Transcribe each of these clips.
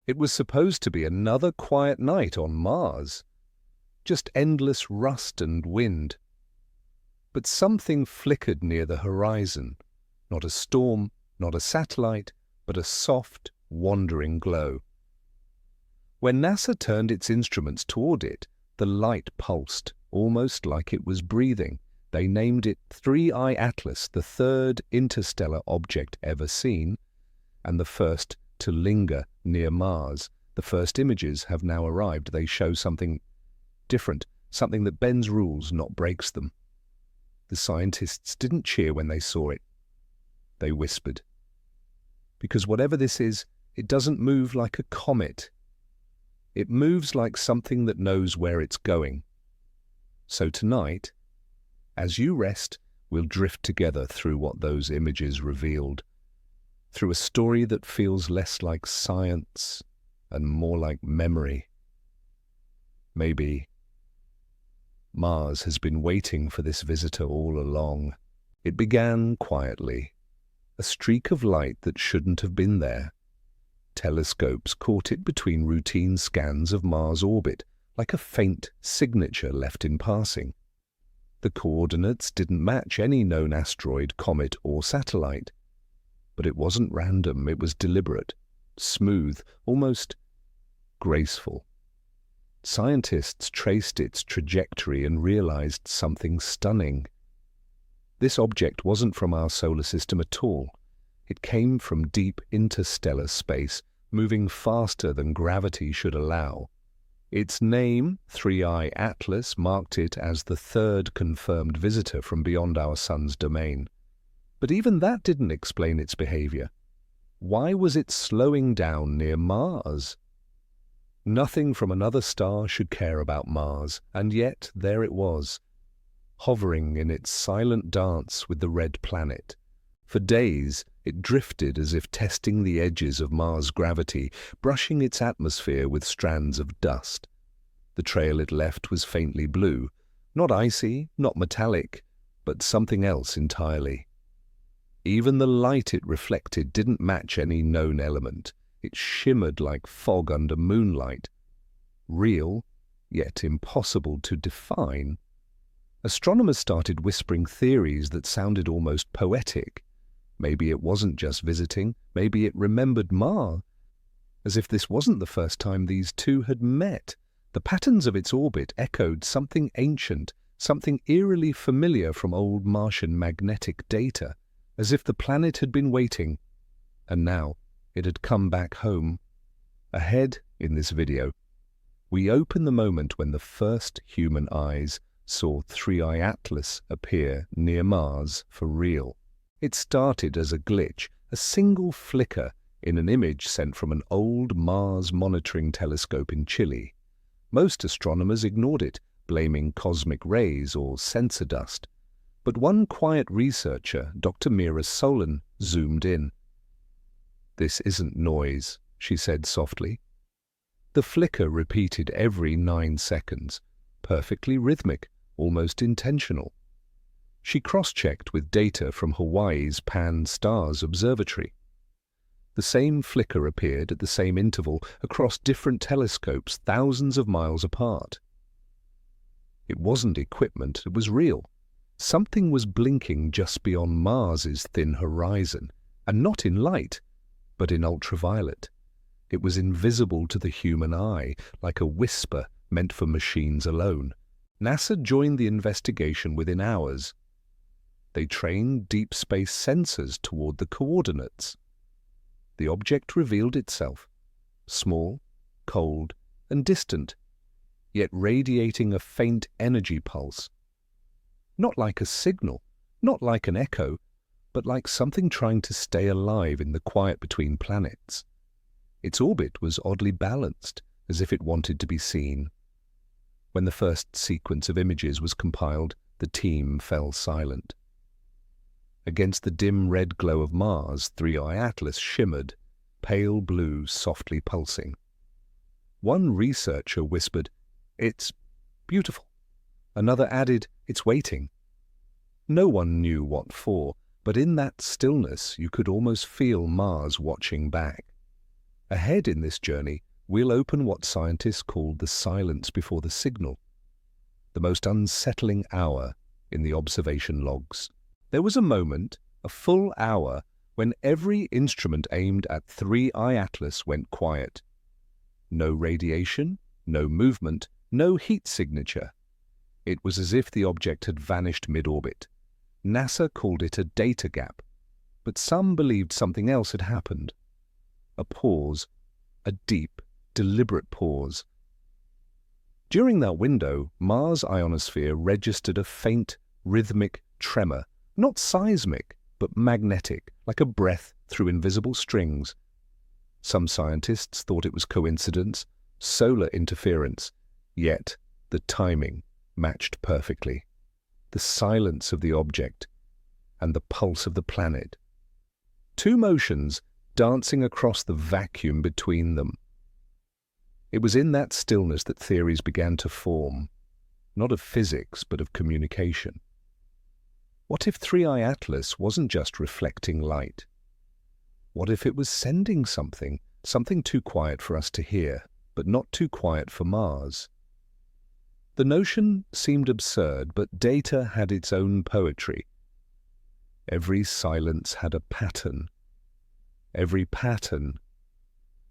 It was supposed to be another quiet night on Mars, just endless rust and wind. But something flickered near the horizon, not a storm, not a satellite, but a soft, wandering glow. When NASA turned its instruments toward it, the light pulsed, almost like it was breathing. They named it 3I Atlas, the third interstellar object ever seen, and the first to linger near Mars. The first images have now arrived. They show something different, something that bends rules, not breaks them. The scientists didn't cheer when they saw it. They whispered. Because whatever this is, it doesn't move like a comet. It moves like something that knows where it's going. So tonight, as you rest, we'll drift together through what those images revealed, through a story that feels less like science and more like memory. Maybe Mars has been waiting for this visitor all along. It began quietly, a streak of light that shouldn't have been there. Telescopes caught it between routine scans of Mars' orbit, like a faint signature left in passing. The coordinates didn't match any known asteroid, comet, or satellite. But it wasn't random, it was deliberate, smooth, almost graceful. Scientists traced its trajectory and realized something stunning. This object wasn't from our solar system at all. It came from deep interstellar space, moving faster than gravity should allow. Its name, 3I Atlas, marked it as the third confirmed visitor from beyond our sun's domain. But even that didn't explain its behavior. Why was it slowing down near Mars? Nothing from another star should care about Mars, and yet there it was, hovering in its silent dance with the red planet. For days, it drifted as if testing the edges of Mars' gravity, brushing its atmosphere with strands of dust. The trail it left was faintly blue, not icy, not metallic, but something else entirely. Even the light it reflected didn't match any known element. It shimmered like fog under moonlight. Real, yet impossible to define. Astronomers started whispering theories that sounded almost poetic. Maybe it wasn't just visiting, maybe it remembered Mars. As if this wasn't the first time these two had met. The patterns of its orbit echoed something ancient, something eerily familiar from old Martian magnetic data, as if the planet had been waiting, and now it had come back home. Ahead, in this video, we open the moment when the first human eyes saw 3I Atlas appear near Mars for real. It started as a glitch, a single flicker in an image sent from an old Mars monitoring telescope in Chile. Most astronomers ignored it, blaming cosmic rays or sensor dust. But one quiet researcher, Dr. Mira Solon, zoomed in. "This isn't noise," she said softly. The flicker repeated every 9 seconds, perfectly rhythmic, almost intentional. She cross-checked with data from Hawaii's Pan-STARRS observatory. The same flicker appeared at the same interval across different telescopes thousands of miles apart. It wasn't equipment, it was real. Something was blinking just beyond Mars's thin horizon, and not in light, but in ultraviolet. It was invisible to the human eye, like a whisper meant for machines alone. NASA joined the investigation within hours. They trained deep space sensors toward the coordinates. The object revealed itself, small, cold, and distant, yet radiating a faint energy pulse. Not like a signal, not like an echo, but like something trying to stay alive in the quiet between planets. Its orbit was oddly balanced, as if it wanted to be seen. When the first sequence of images was compiled, the team fell silent. Against the dim red glow of Mars, 3I Atlas shimmered, pale blue softly pulsing. One researcher whispered, "It's beautiful." Another added, "It's waiting." No one knew what for, but in that stillness you could almost feel Mars watching back. Ahead in this journey, we'll open what scientists call the silence before the signal, the most unsettling hour in the observation logs. There was a moment, a full hour, when every instrument aimed at 3I Atlas went quiet. No radiation, no movement, no heat signature. It was as if the object had vanished mid-orbit. NASA called it a data gap, but some believed something else had happened. A pause, a deep, deliberate pause. During that window, Mars' ionosphere registered a faint, rhythmic tremor, not seismic, but magnetic, like a breath through invisible strings. Some scientists thought it was coincidence, solar interference, yet the timing matched perfectly. The silence of the object and the pulse of the planet. Two motions dancing across the vacuum between them. It was in that stillness that theories began to form, not of physics, but of communication. What if 3I Atlas wasn't just reflecting light? What if it was sending something too quiet for us to hear, but not too quiet for Mars? The notion seemed absurd, but data had its own poetry. Every silence had a pattern. Every pattern,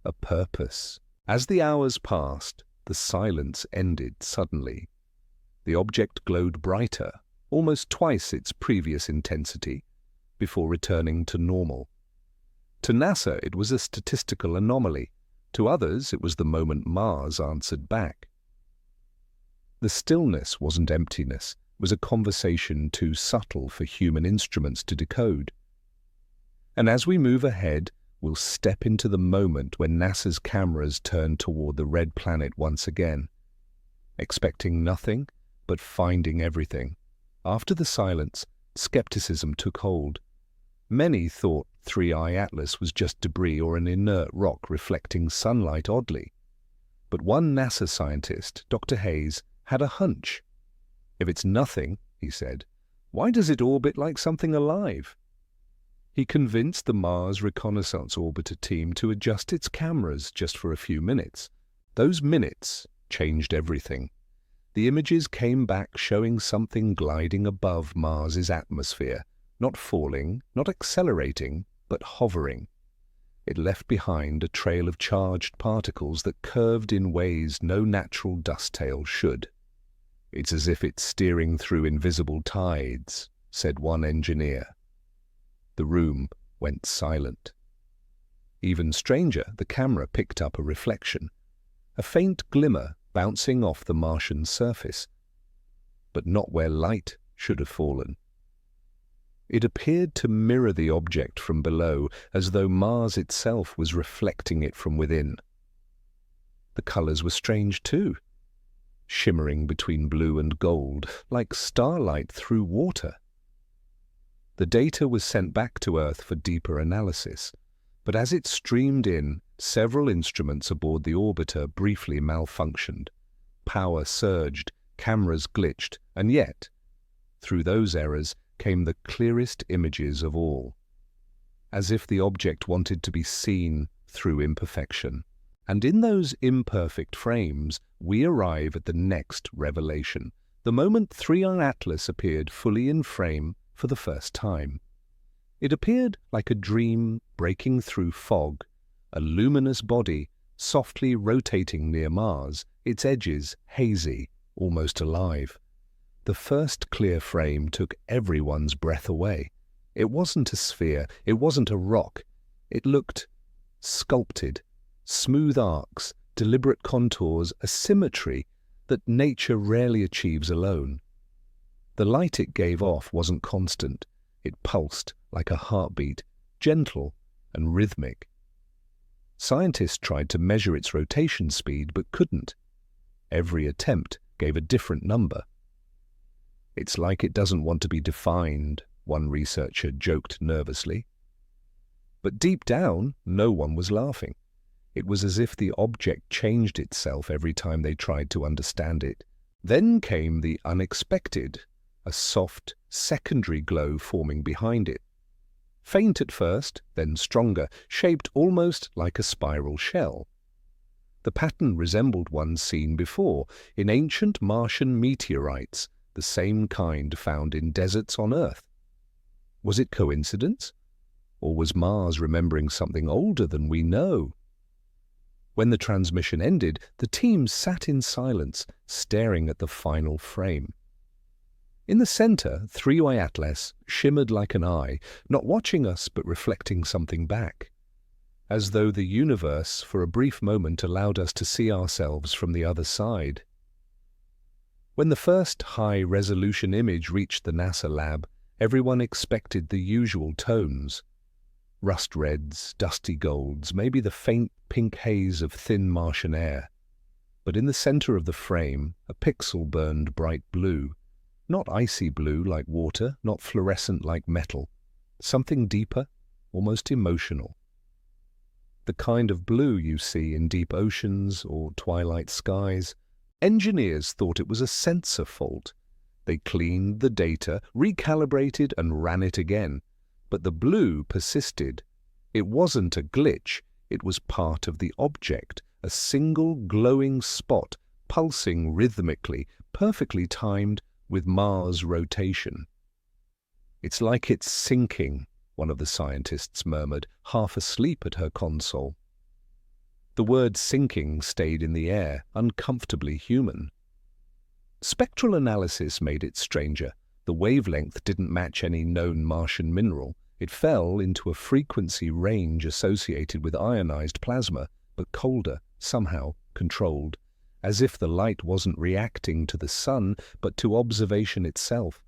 a purpose. As the hours passed, the silence ended suddenly. The object glowed brighter, almost twice its previous intensity, before returning to normal. To NASA, it was a statistical anomaly. To others, it was the moment Mars answered back. The stillness wasn't emptiness, it was a conversation too subtle for human instruments to decode. And as we move ahead, we'll step into the moment when NASA's cameras turn toward the red planet once again, expecting nothing but finding everything. After the silence, skepticism took hold. Many thought 3I Atlas was just debris or an inert rock reflecting sunlight oddly. But one NASA scientist, Dr. Hayes, had a hunch. If it's nothing, he said, why does it orbit like something alive? He convinced the Mars Reconnaissance Orbiter team to adjust its cameras just for a few minutes. Those minutes changed everything. The images came back showing something gliding above Mars's atmosphere, not falling, not accelerating, but hovering. It left behind a trail of charged particles that curved in ways no natural dust tail should. It's as if it's steering through invisible tides, said one engineer. The room went silent. Even stranger, the camera picked up a reflection, a faint glimmer bouncing off the Martian surface, but not where light should have fallen. It appeared to mirror the object from below, as though Mars itself was reflecting it from within. The colors were strange too, shimmering between blue and gold, like starlight through water. The data was sent back to Earth for deeper analysis, but as it streamed in, several instruments aboard the orbiter briefly malfunctioned. Power surged, cameras glitched, and yet, through those errors, came the clearest images of all, as if the object wanted to be seen through imperfection. And in those imperfect frames, we arrive at the next revelation, the moment 3I Atlas appeared fully in frame for the first time. It appeared like a dream breaking through fog, a luminous body softly rotating near Mars, its edges hazy, almost alive. The first clear frame took everyone's breath away. It wasn't a sphere, it wasn't a rock. It looked sculpted, smooth arcs, deliberate contours, a symmetry that nature rarely achieves alone. The light it gave off wasn't constant. It pulsed like a heartbeat, gentle and rhythmic. Scientists tried to measure its rotation speed but couldn't. Every attempt gave a different number. It's like it doesn't want to be defined, one researcher joked nervously. But deep down, no one was laughing. It was as if the object changed itself every time they tried to understand it. Then came the unexpected, a soft, secondary glow forming behind it. Faint at first, then stronger, shaped almost like a spiral shell. The pattern resembled one seen before in ancient Martian meteorites, the same kind found in deserts on Earth. Was it coincidence? Or was Mars remembering something older than we know? When the transmission ended, the team sat in silence, staring at the final frame. In the center, 3Y Atlas shimmered like an eye, not watching us but reflecting something back, as though the universe for a brief moment allowed us to see ourselves from the other side. When the first high-resolution image reached the NASA lab, everyone expected the usual tones. Rust reds, dusty golds, maybe the faint pink haze of thin Martian air. But in the center of the frame, a pixel burned bright blue. Not icy blue like water, not fluorescent like metal. Something deeper, almost emotional. The kind of blue you see in deep oceans or twilight skies. Engineers thought it was a sensor fault. They cleaned the data, recalibrated and ran it again. But the blue persisted. It wasn't a glitch, it was part of the object, a single glowing spot, pulsing rhythmically, perfectly timed with Mars' rotation. "It's like it's sinking," one of the scientists murmured, half asleep at her console. The word sinking stayed in the air, uncomfortably human. Spectral analysis made it stranger. The wavelength didn't match any known Martian mineral. It fell into a frequency range associated with ionized plasma, but colder, somehow controlled, as if the light wasn't reacting to the sun, but to observation itself.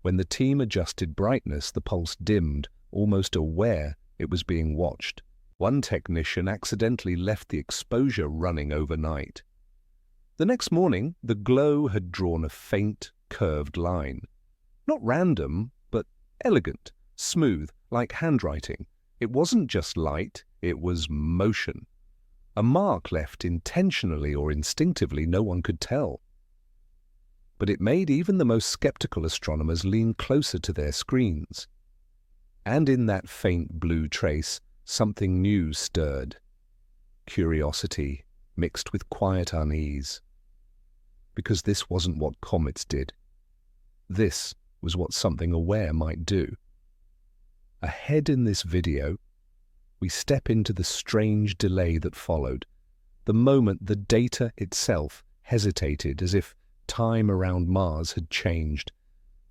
When the team adjusted brightness, the pulse dimmed, almost aware it was being watched. One technician accidentally left the exposure running overnight. The next morning, the glow had drawn a faint, curved line. Not random, but elegant, smooth, like handwriting. It wasn't just light, it was motion. A mark left intentionally or instinctively, no one could tell. But it made even the most skeptical astronomers lean closer to their screens. And in that faint blue trace, something new stirred. Curiosity mixed with quiet unease. Because this wasn't what comets did. This was what something aware might do. Ahead in this video, we step into the strange delay that followed, the moment the data itself hesitated as if time around Mars had changed.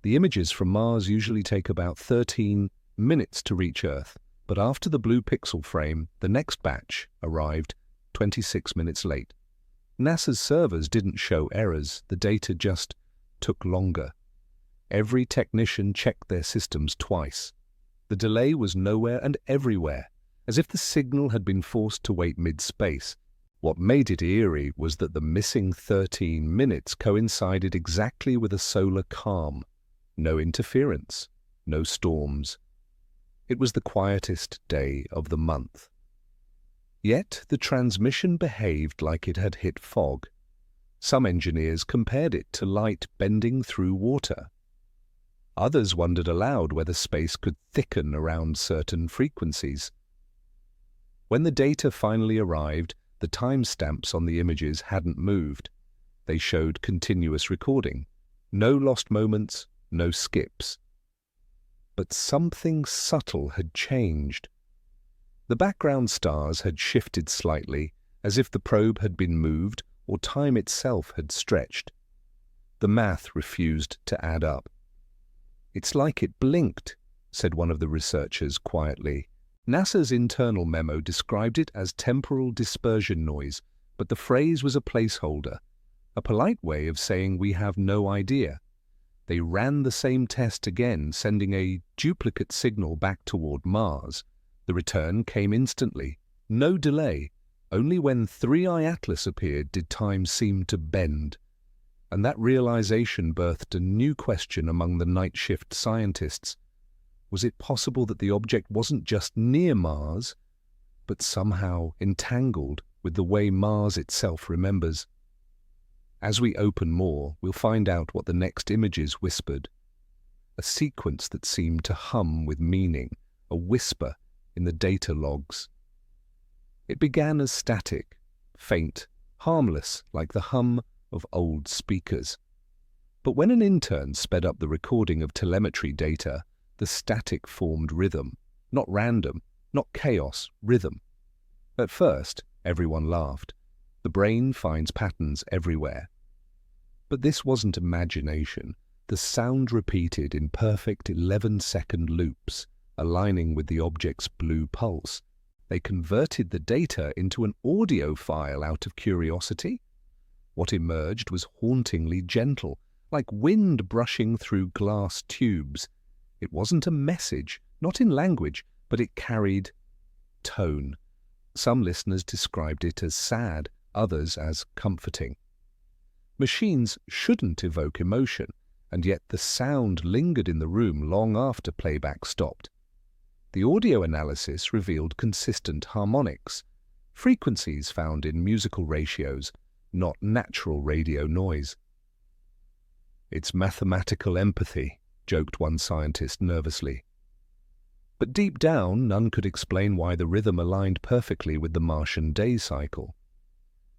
The images from Mars usually take about 13 minutes to reach Earth, but after the blue pixel frame, the next batch arrived 26 minutes late. NASA's servers didn't show errors, the data just took longer. Every technician checked their systems twice. The delay was nowhere and everywhere, as if the signal had been forced to wait mid-space. What made it eerie was that the missing 13 minutes coincided exactly with a solar calm. No interference, no storms. It was the quietest day of the month. Yet the transmission behaved like it had hit fog. Some engineers compared it to light bending through water. Others wondered aloud whether space could thicken around certain frequencies. When the data finally arrived, the timestamps on the images hadn't moved. They showed continuous recording. No lost moments, no skips. But something subtle had changed. The background stars had shifted slightly, as if the probe had been moved or time itself had stretched. The math refused to add up. "It's like it blinked," said one of the researchers quietly. NASA's internal memo described it as temporal dispersion noise, but the phrase was a placeholder, a polite way of saying we have no idea. They ran the same test again, sending a duplicate signal back toward Mars. The return came instantly. No delay. Only when 3I Atlas appeared did time seem to bend. And that realization birthed a new question among the night shift scientists. Was it possible that the object wasn't just near Mars, but somehow entangled with the way Mars itself remembers? As we open more, we'll find out what the next images whispered. A sequence that seemed to hum with meaning, a whisper in the data logs. It began as static, faint, harmless like the hum of old speakers. But when an intern sped up the recording of telemetry data, the static formed rhythm, not random, not chaos, rhythm. At first, everyone laughed. The brain finds patterns everywhere. But this wasn't imagination. The sound repeated in perfect 11-second loops, aligning with the object's blue pulse. They converted the data into an audio file out of curiosity. What emerged was hauntingly gentle, like wind brushing through glass tubes. It wasn't a message, not in language, but it carried tone. Some listeners described it as sad, others as comforting. Machines shouldn't evoke emotion, and yet the sound lingered in the room long after playback stopped. The audio analysis revealed consistent harmonics, frequencies found in musical ratios, not natural radio noise. "It's mathematical empathy," joked one scientist nervously. But deep down, none could explain why the rhythm aligned perfectly with the Martian day cycle.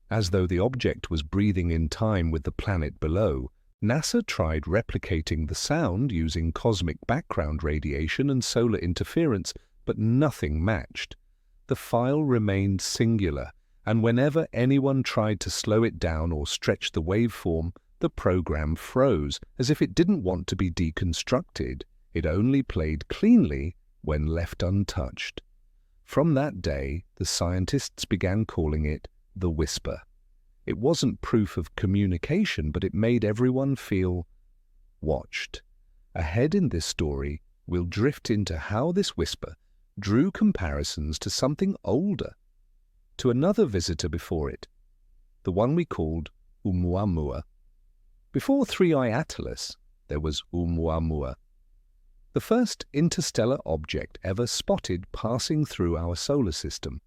As though the object was breathing in time with the planet below, NASA tried replicating the sound using cosmic background radiation and solar interference, but nothing matched. The file remained singular, and whenever anyone tried to slow it down or stretch the waveform, the program froze, as if it didn't want to be deconstructed. It only played cleanly when left untouched. From that day, the scientists began calling it the whisper. It wasn't proof of communication, but it made everyone feel watched. Ahead in this story, we'll drift into how this whisper drew comparisons to something older, to another visitor before it, the one we called Oumuamua. Before 3i Atlas, there was Oumuamua, the first interstellar object ever spotted passing through our solar system.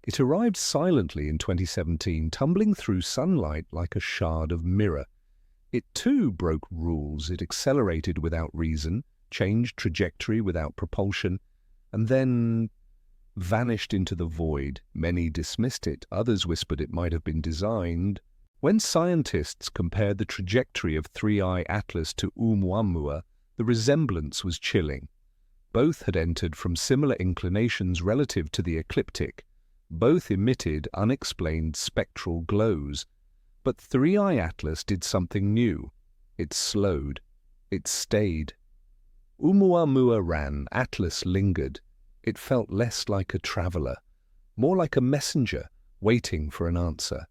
It arrived silently in 2017, tumbling through sunlight like a shard of mirror. It too broke rules. It accelerated without reason, changed trajectory without propulsion, and then vanished into the void. Many dismissed it, others whispered it might have been designed. When scientists compared the trajectory of 3i Atlas to Oumuamua, the resemblance was chilling. Both had entered from similar inclinations relative to the ecliptic. Both emitted unexplained spectral glows. But 3i Atlas did something new. It slowed. It stayed. Oumuamua ran. Atlas lingered. It felt less like a traveler, more like a messenger waiting for an answer.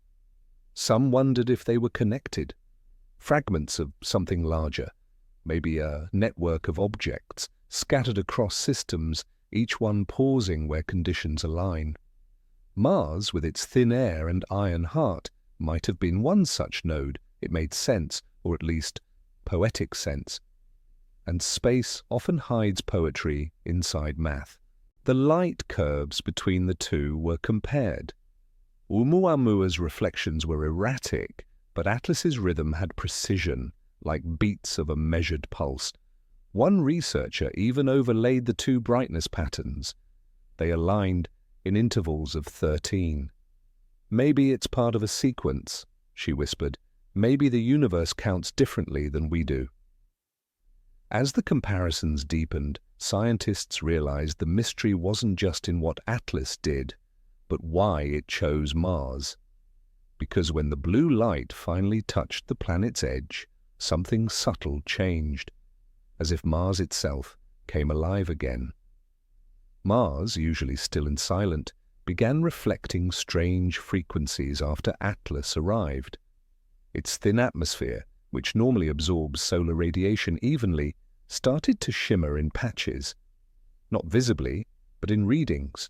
Some wondered if they were connected, fragments of something larger, maybe a network of objects scattered across systems, each one pausing where conditions align. Mars, with its thin air and iron heart, might have been one such node. It made sense, or at least poetic sense. And space often hides poetry inside math. The light curves between the two were compared. Oumuamua's reflections were erratic, but Atlas's rhythm had precision, like beats of a measured pulse. One researcher even overlaid the two brightness patterns. They aligned in intervals of 13. "Maybe it's part of a sequence," she whispered. "Maybe the universe counts differently than we do." As the comparisons deepened, scientists realized the mystery wasn't just in what Atlas did, but why it chose Mars. Because when the blue light finally touched the planet's edge, something subtle changed, as if Mars itself came alive again. Mars, usually still and silent, began reflecting strange frequencies after Atlas arrived. Its thin atmosphere, which normally absorbs solar radiation evenly, started to shimmer in patches. Not visibly, but in readings.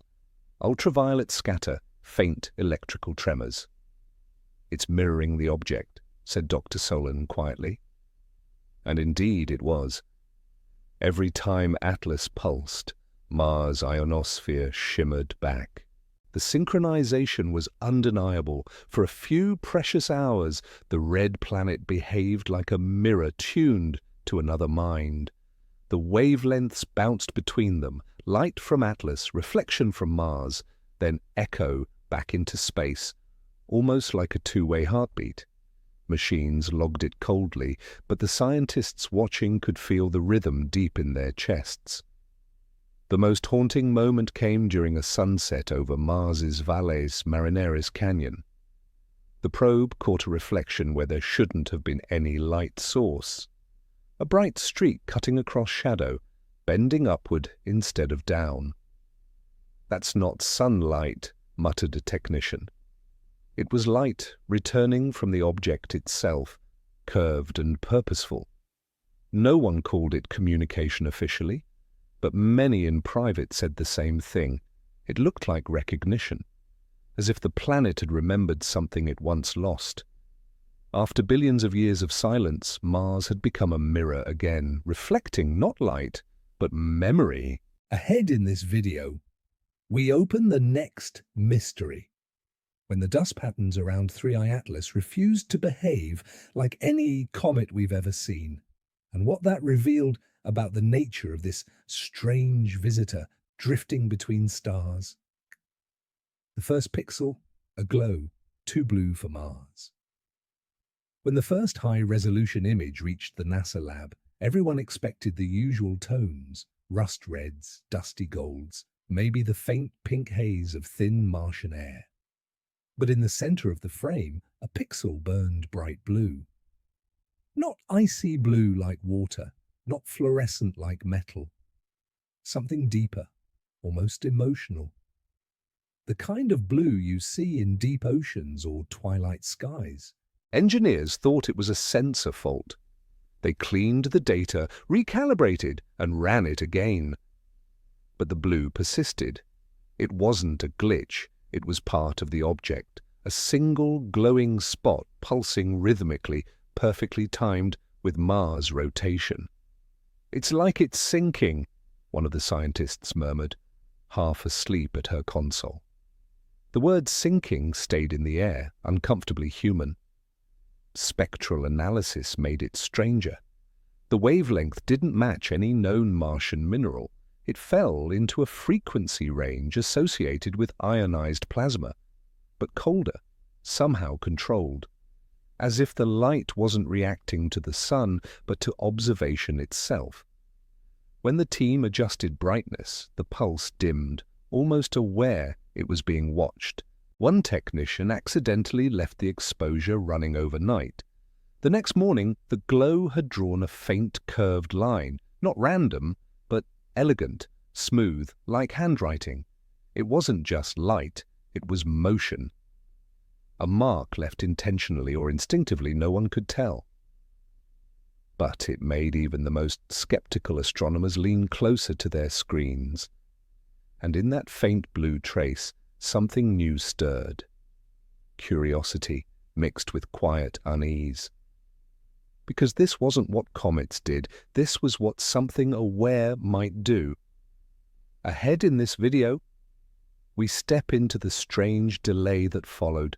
Ultraviolet scatter, faint electrical tremors. "It's mirroring the object," said Dr. Solon quietly. And indeed it was. Every time Atlas pulsed, Mars' ionosphere shimmered back. The synchronization was undeniable. For a few precious hours, the red planet behaved like a mirror tuned to another mind. The wavelengths bounced between them, light from Atlas, reflection from Mars, then echo back into space, almost like a two-way heartbeat. Machines logged it coldly, but the scientists watching could feel the rhythm deep in their chests. The most haunting moment came during a sunset over Mars's Valles Marineris Canyon. The probe caught a reflection where there shouldn't have been any light source. A bright streak cutting across shadow, bending upward instead of down. "That's not sunlight," muttered a technician. It was light returning from the object itself, curved and purposeful. No one called it communication officially, but many in private said the same thing. It looked like recognition, as if the planet had remembered something it once lost. After billions of years of silence, Mars had become a mirror again, reflecting not light, but memory. Ahead in this video, we open the next mystery. When the dust patterns around 3I Atlas refused to behave like any comet we've ever seen, and what that revealed about the nature of this strange visitor drifting between stars. The first pixel, a glow, too blue for Mars. When the first high-resolution image reached the NASA lab, everyone expected the usual tones, rust reds, dusty golds, maybe the faint pink haze of thin Martian air. But in the center of the frame, a pixel burned bright blue. Not icy blue like water, not fluorescent like metal. Something deeper, almost emotional. The kind of blue you see in deep oceans or twilight skies. Engineers thought it was a sensor fault. They cleaned the data, recalibrated, and ran it again. But the blue persisted. It wasn't a glitch. It was part of the object, a single glowing spot pulsing rhythmically, perfectly timed with Mars' rotation. "It's like it's sinking," one of the scientists murmured, half asleep at her console. The word sinking stayed in the air, uncomfortably human. Spectral analysis made it stranger. The wavelength didn't match any known Martian mineral. It fell into a frequency range associated with ionized plasma, but colder, somehow controlled, as if the light wasn't reacting to the sun, but to observation itself. When the team adjusted brightness, the pulse dimmed, almost aware it was being watched. One technician accidentally left the exposure running overnight. The next morning, the glow had drawn a faint curved line, not random, but elegant, smooth, like handwriting. It wasn't just light, it was motion. A mark left intentionally or instinctively, no one could tell. But it made even the most skeptical astronomers lean closer to their screens. And in that faint blue trace, something new stirred. Curiosity mixed with quiet unease. Because this wasn't what comets did, this was what something aware might do. Ahead in this video, we step into the strange delay that followed.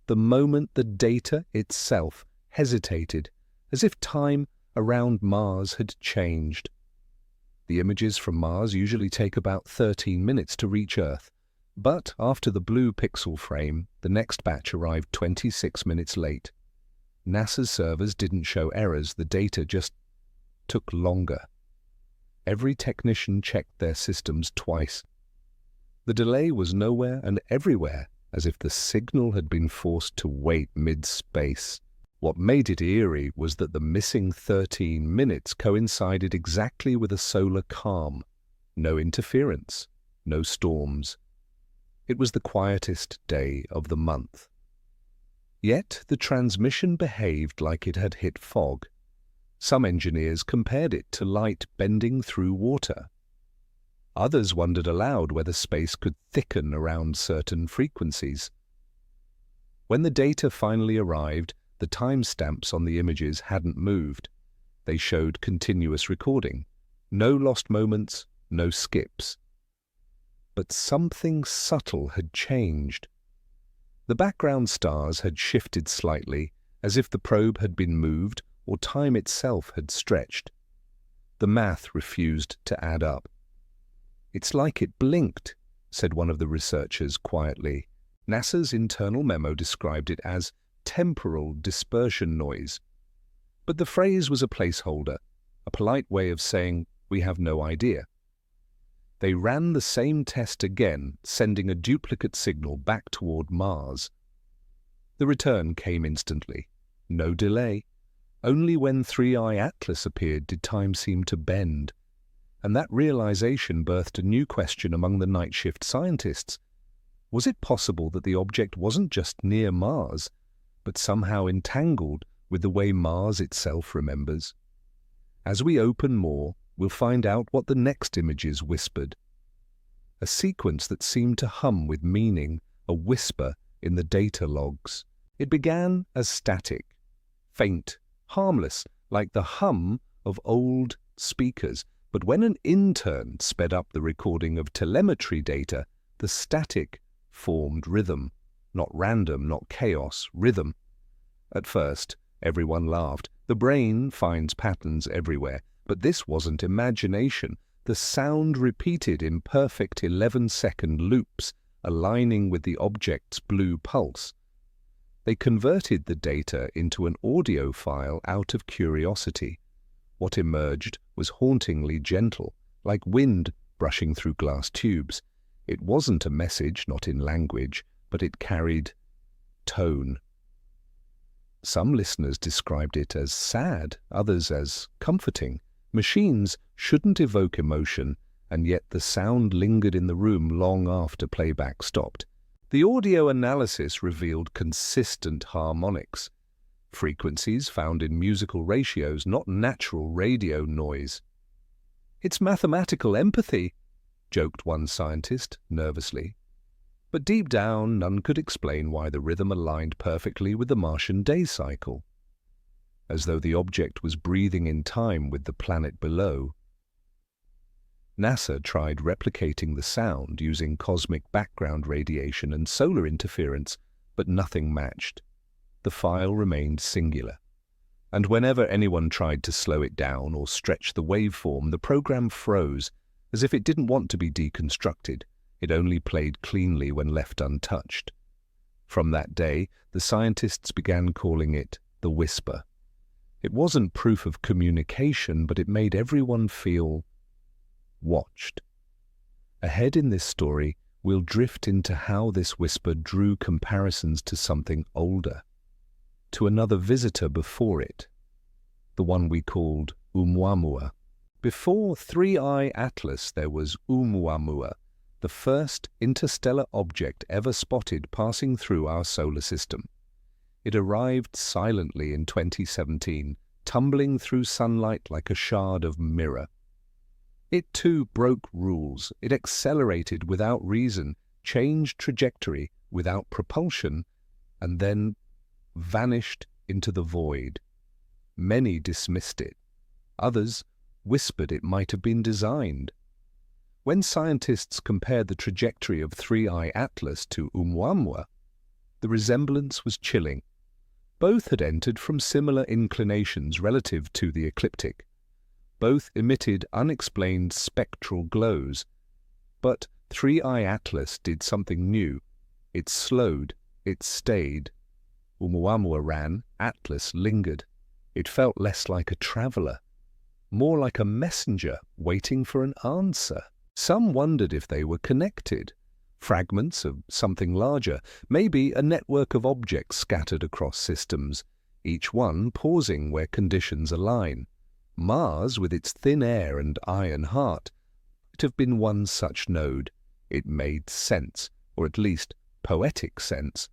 The moment the data itself hesitated, as if time around Mars had changed. The images from Mars usually take about 13 minutes to reach Earth, but after the blue pixel frame, the next batch arrived 26 minutes late. NASA's servers didn't show errors, the data just took longer. Every technician checked their systems twice. The delay was nowhere and everywhere, as if the signal had been forced to wait mid-space. What made it eerie was that the missing 13 minutes coincided exactly with a solar calm. No interference, no storms. It was the quietest day of the month. Yet the transmission behaved like it had hit fog. Some engineers compared it to light bending through water. Others wondered aloud whether space could thicken around certain frequencies. When the data finally arrived, the timestamps on the images hadn't moved. They showed continuous recording. No lost moments, no skips. But something subtle had changed. The background stars had shifted slightly, as if the probe had been moved or time itself had stretched. The math refused to add up. "It's like it blinked," said one of the researchers quietly. NASA's internal memo described it as temporal dispersion noise. But the phrase was a placeholder, a polite way of saying, "We have no idea." They ran the same test again, sending a duplicate signal back toward Mars. The return came instantly. No delay. Only when 3i Atlas appeared did time seem to bend. And that realization birthed a new question among the night shift scientists. Was it possible that the object wasn't just near Mars, but somehow entangled with the way Mars itself remembers? As we open more, we'll find out what the next images whispered. A sequence that seemed to hum with meaning, a whisper in the data logs. It began as static, faint, harmless, like the hum of old speakers. But when an intern sped up the recording of telemetry data, the static formed rhythm. Not random, not chaos, rhythm. At first, everyone laughed. The brain finds patterns everywhere. But this wasn't imagination. The sound repeated in perfect 11-second loops, aligning with the object's blue pulse. They converted the data into an audio file out of curiosity. What emerged was hauntingly gentle, like wind brushing through glass tubes. It wasn't a message, not in language, but it carried tone. Some listeners described it as sad, others as comforting. Machines shouldn't evoke emotion, and yet the sound lingered in the room long after playback stopped. The audio analysis revealed consistent harmonics, frequencies found in musical ratios, not natural radio noise. "It's mathematical empathy," joked one scientist nervously. But deep down, none could explain why the rhythm aligned perfectly with the Martian day cycle, as though the object was breathing in time with the planet below. NASA tried replicating the sound using cosmic background radiation and solar interference, but nothing matched. The file remained singular. And whenever anyone tried to slow it down or stretch the waveform, the program froze, as if it didn't want to be deconstructed. It only played cleanly when left untouched. From that day, the scientists began calling it the whisper. It wasn't proof of communication, but it made everyone feel watched. Ahead in this story, we'll drift into how this whisper drew comparisons to something older, to another visitor before it, the one we called Oumuamua. Before 3i Atlas, there was Oumuamua, the first interstellar object ever spotted passing through our solar system. It arrived silently in 2017, tumbling through sunlight like a shard of mirror. It too broke rules. It accelerated without reason, changed trajectory without propulsion, and then vanished into the void. Many dismissed it. Others whispered it might have been designed. When scientists compared the trajectory of 3i Atlas to Oumuamua, the resemblance was chilling. Both had entered from similar inclinations relative to the ecliptic. Both emitted unexplained spectral glows. But 3i Atlas did something new. It slowed, it stayed. Oumuamua ran, Atlas lingered. It felt less like a traveler, more like a messenger waiting for an answer. Some wondered if they were connected, fragments of something larger, maybe a network of objects scattered across systems, each one pausing where conditions align. Mars, with its thin air and iron heart, might have been one such node. It made sense, or at least poetic sense.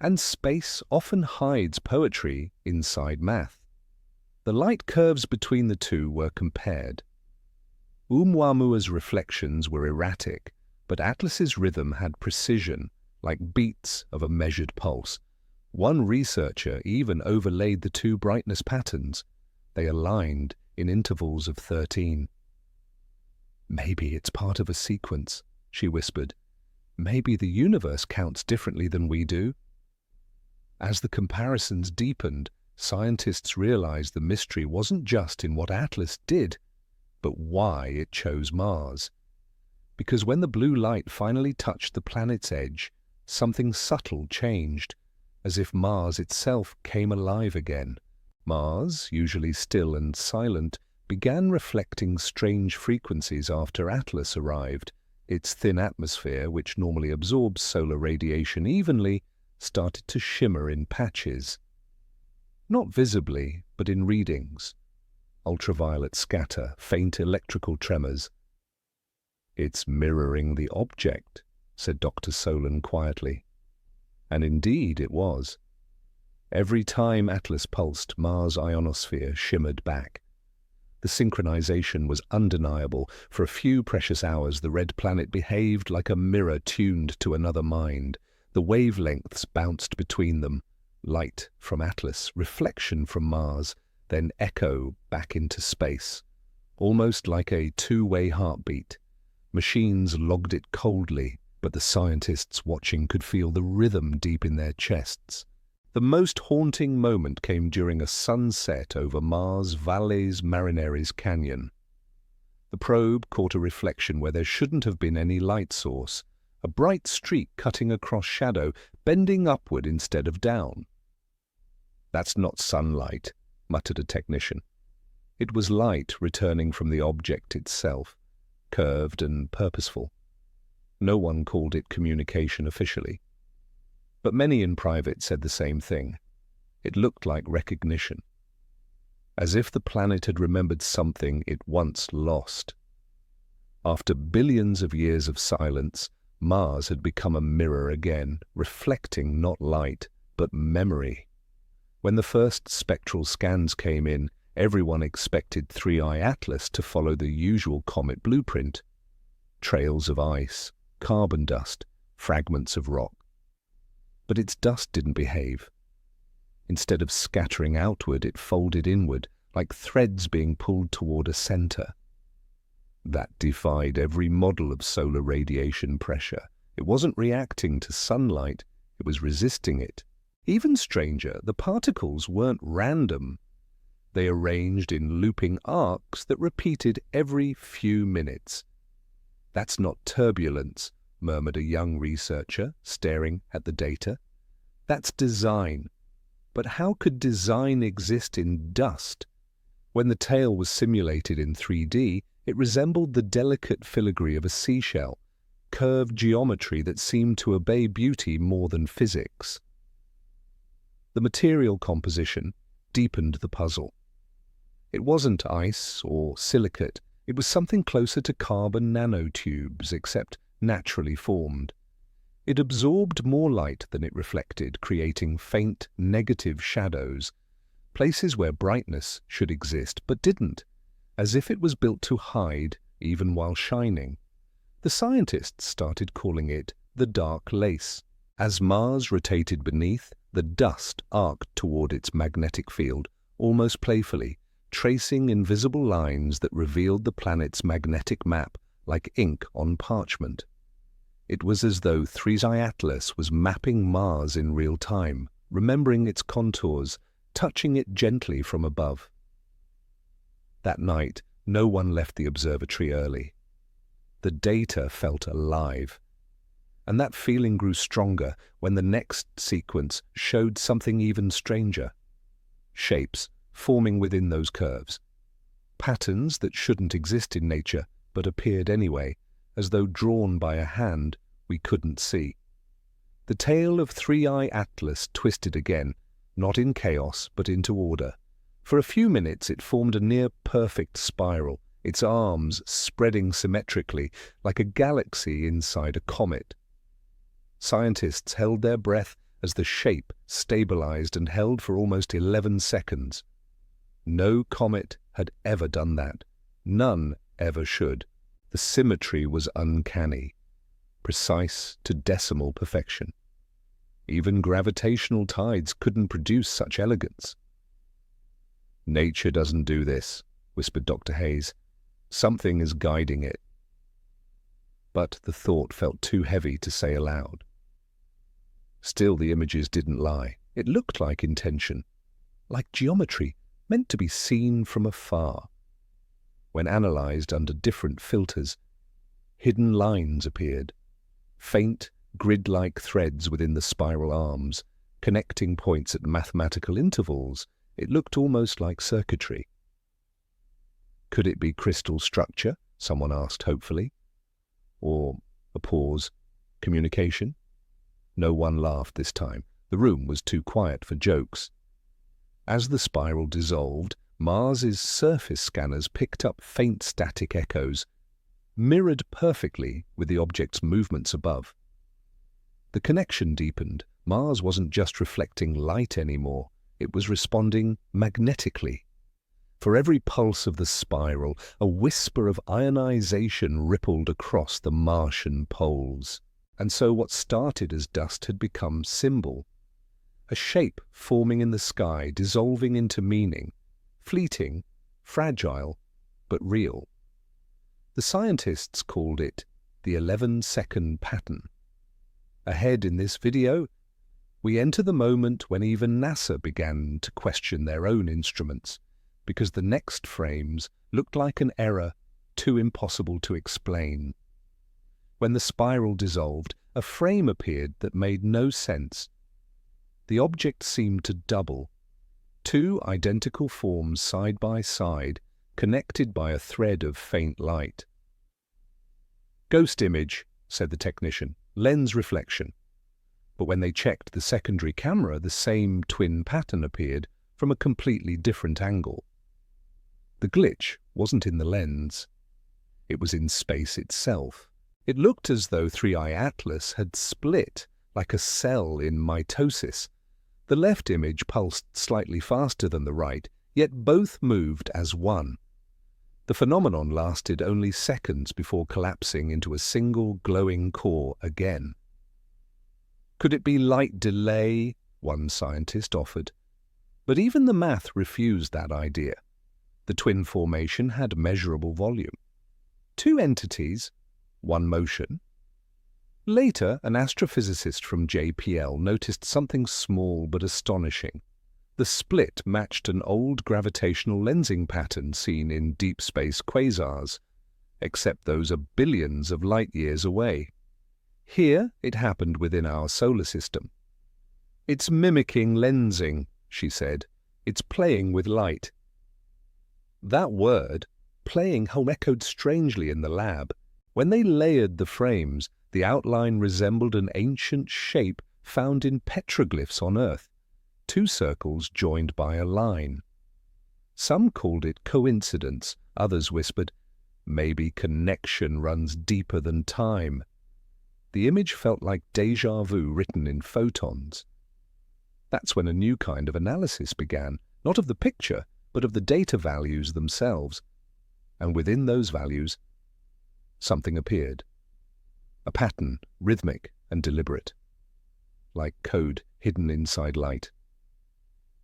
And space often hides poetry inside math. The light curves between the two were compared. Oumuamua's reflections were erratic, but Atlas's rhythm had precision, like beats of a measured pulse. One researcher even overlaid the two brightness patterns. They aligned in intervals of 13. "Maybe it's part of a sequence," she whispered. "Maybe the universe counts differently than we do." As the comparisons deepened, scientists realized the mystery wasn't just in what Atlas did. but why it chose Mars. Because when the blue light finally touched the planet's edge, something subtle changed, as if Mars itself came alive again. Mars, usually still and silent, began reflecting strange frequencies after Atlas arrived. Its thin atmosphere, which normally absorbs solar radiation evenly, started to shimmer in patches. Not visibly, but in readings. Ultraviolet scatter, faint electrical tremors. "It's mirroring the object," said Dr. Solon quietly. And indeed it was. Every time Atlas pulsed, Mars' ionosphere shimmered back. The synchronization was undeniable. For a few precious hours, the red planet behaved like a mirror tuned to another mind. The wavelengths bounced between them. Light from Atlas, reflection from Mars, then echo back into space. Almost like a two-way heartbeat. Machines logged it coldly, but the scientists watching could feel the rhythm deep in their chests. The most haunting moment came during a sunset over Mars' Valles Marineris Canyon. The probe caught a reflection where there shouldn't have been any light source, a bright streak cutting across shadow, bending upward instead of down. "That's not sunlight," muttered a technician. It was light returning from the object itself, curved and purposeful. No one called it communication officially. But many in private said the same thing. It looked like recognition. As if the planet had remembered something it once lost. After billions of years of silence, Mars had become a mirror again, reflecting not light, but memory. When the first spectral scans came in, everyone expected 3i Atlas to follow the usual comet blueprint. Trails of ice, carbon dust, fragments of rock. But its dust didn't behave. Instead of scattering outward, it folded inward, like threads being pulled toward a center. That defied every model of solar radiation pressure. It wasn't reacting to sunlight, it was resisting it. Even stranger, the particles weren't random. They arranged in looping arcs that repeated every few minutes. "That's not turbulence," murmured a young researcher, staring at the data. "That's design." But how could design exist in dust? When the tail was simulated in 3D, it resembled the delicate filigree of a seashell, curved geometry that seemed to obey beauty more than physics. The material composition deepened the puzzle. It wasn't ice or silicate, it was something closer to carbon nanotubes, except naturally formed. It absorbed more light than it reflected, creating faint, negative shadows, places where brightness should exist but didn't, as if it was built to hide even while shining. The scientists started calling it the dark lace. As Mars rotated beneath, the dust arced toward its magnetic field, almost playfully, tracing invisible lines that revealed the planet's magnetic map like ink on parchment. It was as though 3i Atlas was mapping Mars in real time, remembering its contours, touching it gently from above. That night, no one left the observatory early. The data felt alive. And that feeling grew stronger when the next sequence showed something even stranger. Shapes forming within those curves. Patterns that shouldn't exist in nature, but appeared anyway, as though drawn by a hand we couldn't see. The tail of 3i Atlas twisted again, not in chaos, but into order. For a few minutes it formed a near-perfect spiral, its arms spreading symmetrically, like a galaxy inside a comet. Scientists held their breath as the shape stabilized and held for almost 11 seconds. No comet had ever done that. None ever should. The symmetry was uncanny, precise to decimal perfection. Even gravitational tides couldn't produce such elegance. "Nature doesn't do this," whispered Dr. Hayes. "Something is guiding it." But the thought felt too heavy to say aloud. Still, the images didn't lie. It looked like intention, like geometry, meant to be seen from afar. when analyzed under different filters. Hidden lines appeared, faint, grid-like threads within the spiral arms, connecting points at mathematical intervals. It looked almost like circuitry. Could it be crystal structure? Someone asked hopefully. Or a pause. Communication? No one laughed this time. The room was too quiet for jokes. As the spiral dissolved, Mars's surface scanners picked up faint static echoes, mirrored perfectly with the object's movements above. The connection deepened. Mars wasn't just reflecting light anymore, it was responding magnetically. For every pulse of the spiral, a whisper of ionization rippled across the Martian poles. And so what started as dust had become symbol. A shape forming in the sky, dissolving into meaning, fleeting, fragile, but real. The scientists called it the 11-second pattern. Ahead in this video, we enter the moment when even NASA began to question their own instruments, because the next frames looked like an error too impossible to explain. When the spiral dissolved, a frame appeared that made no sense. The object seemed to double. Two identical forms side by side, connected by a thread of faint light. "Ghost image," said the technician. "Lens reflection." But when they checked the secondary camera, the same twin pattern appeared from a completely different angle. The glitch wasn't in the lens. It was in space itself. It looked as though 3i Atlas had split like a cell in mitosis. The left image pulsed slightly faster than the right, yet both moved as one. The phenomenon lasted only seconds before collapsing into a single glowing core again. Could it be light delay? One scientist offered. But even the math refused that idea. The twin formation had measurable volume. Two entities, one motion. Later, an astrophysicist from JPL noticed something small but astonishing. The split matched an old gravitational lensing pattern seen in deep space quasars, except those are billions of light-years away. Here, it happened within our solar system. "It's mimicking lensing," she said. "It's playing with light." That word, playing, echoed strangely in the lab. When they layered the frames, the outline resembled an ancient shape found in petroglyphs on Earth, two circles joined by a line. Some called it coincidence, others whispered, "Maybe connection runs deeper than time." The image felt like déjà vu written in photons. That's when a new kind of analysis began, not of the picture, but of the data values themselves. And within those values, something appeared. A pattern, rhythmic and deliberate, like code hidden inside light.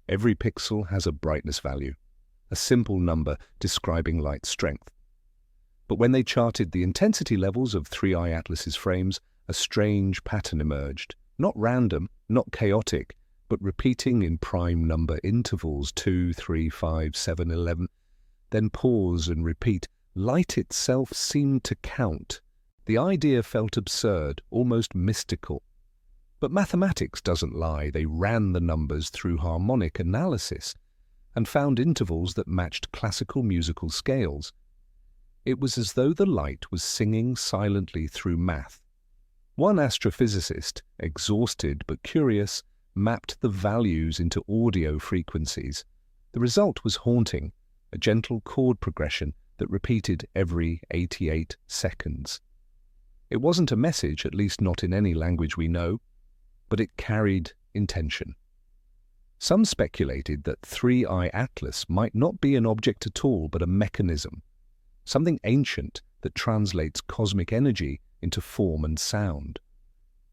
Every pixel has a brightness value, a simple number describing light strength. But when they charted the intensity levels of 3i Atlas's frames, a strange pattern emerged, not random, not chaotic, but repeating in prime number intervals 2, 3, 5, 7, 11, then pause and repeat. Light itself seemed to count. The idea felt absurd, almost mystical. But mathematics doesn't lie. They ran the numbers through harmonic analysis and found intervals that matched classical musical scales. It was as though the light was singing silently through math. One astrophysicist, exhausted but curious, mapped the values into audio frequencies. The result was haunting, a gentle chord progression that repeated every 88 seconds. It wasn't a message, at least not in any language we know, but it carried intention. Some speculated that 3i Atlas might not be an object at all, but a mechanism, something ancient that translates cosmic energy into form and sound.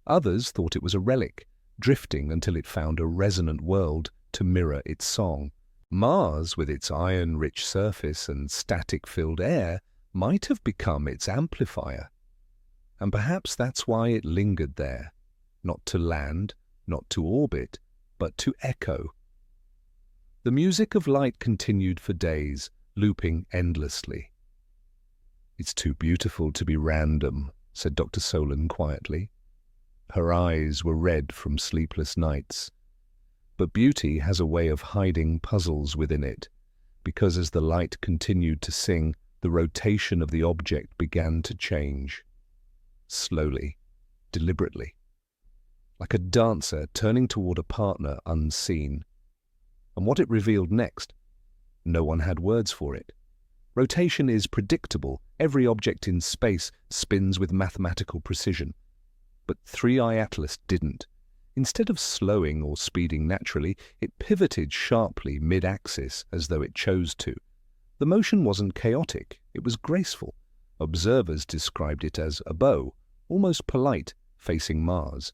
Others thought it was a relic, drifting until it found a resonant world to mirror its song. Mars, with its iron-rich surface and static-filled air, might have become its amplifier. And perhaps that's why it lingered there, not to land, not to orbit, but to echo. The music of light continued for days, looping endlessly. "It's too beautiful to be random," said Dr. Solon quietly. Her eyes were red from sleepless nights. But beauty has a way of hiding puzzles within it, because as the light continued to sing, the rotation of the object began to change. Slowly, deliberately, like a dancer turning toward a partner unseen. And what it revealed next, no one had words for it. Rotation is predictable. Every object in space spins with mathematical precision. But 3i Atlas didn't. Instead of slowing or speeding naturally, it pivoted sharply mid-axis as though it chose to. The motion wasn't chaotic, it was graceful. Observers described it as a bow, almost polite, facing Mars.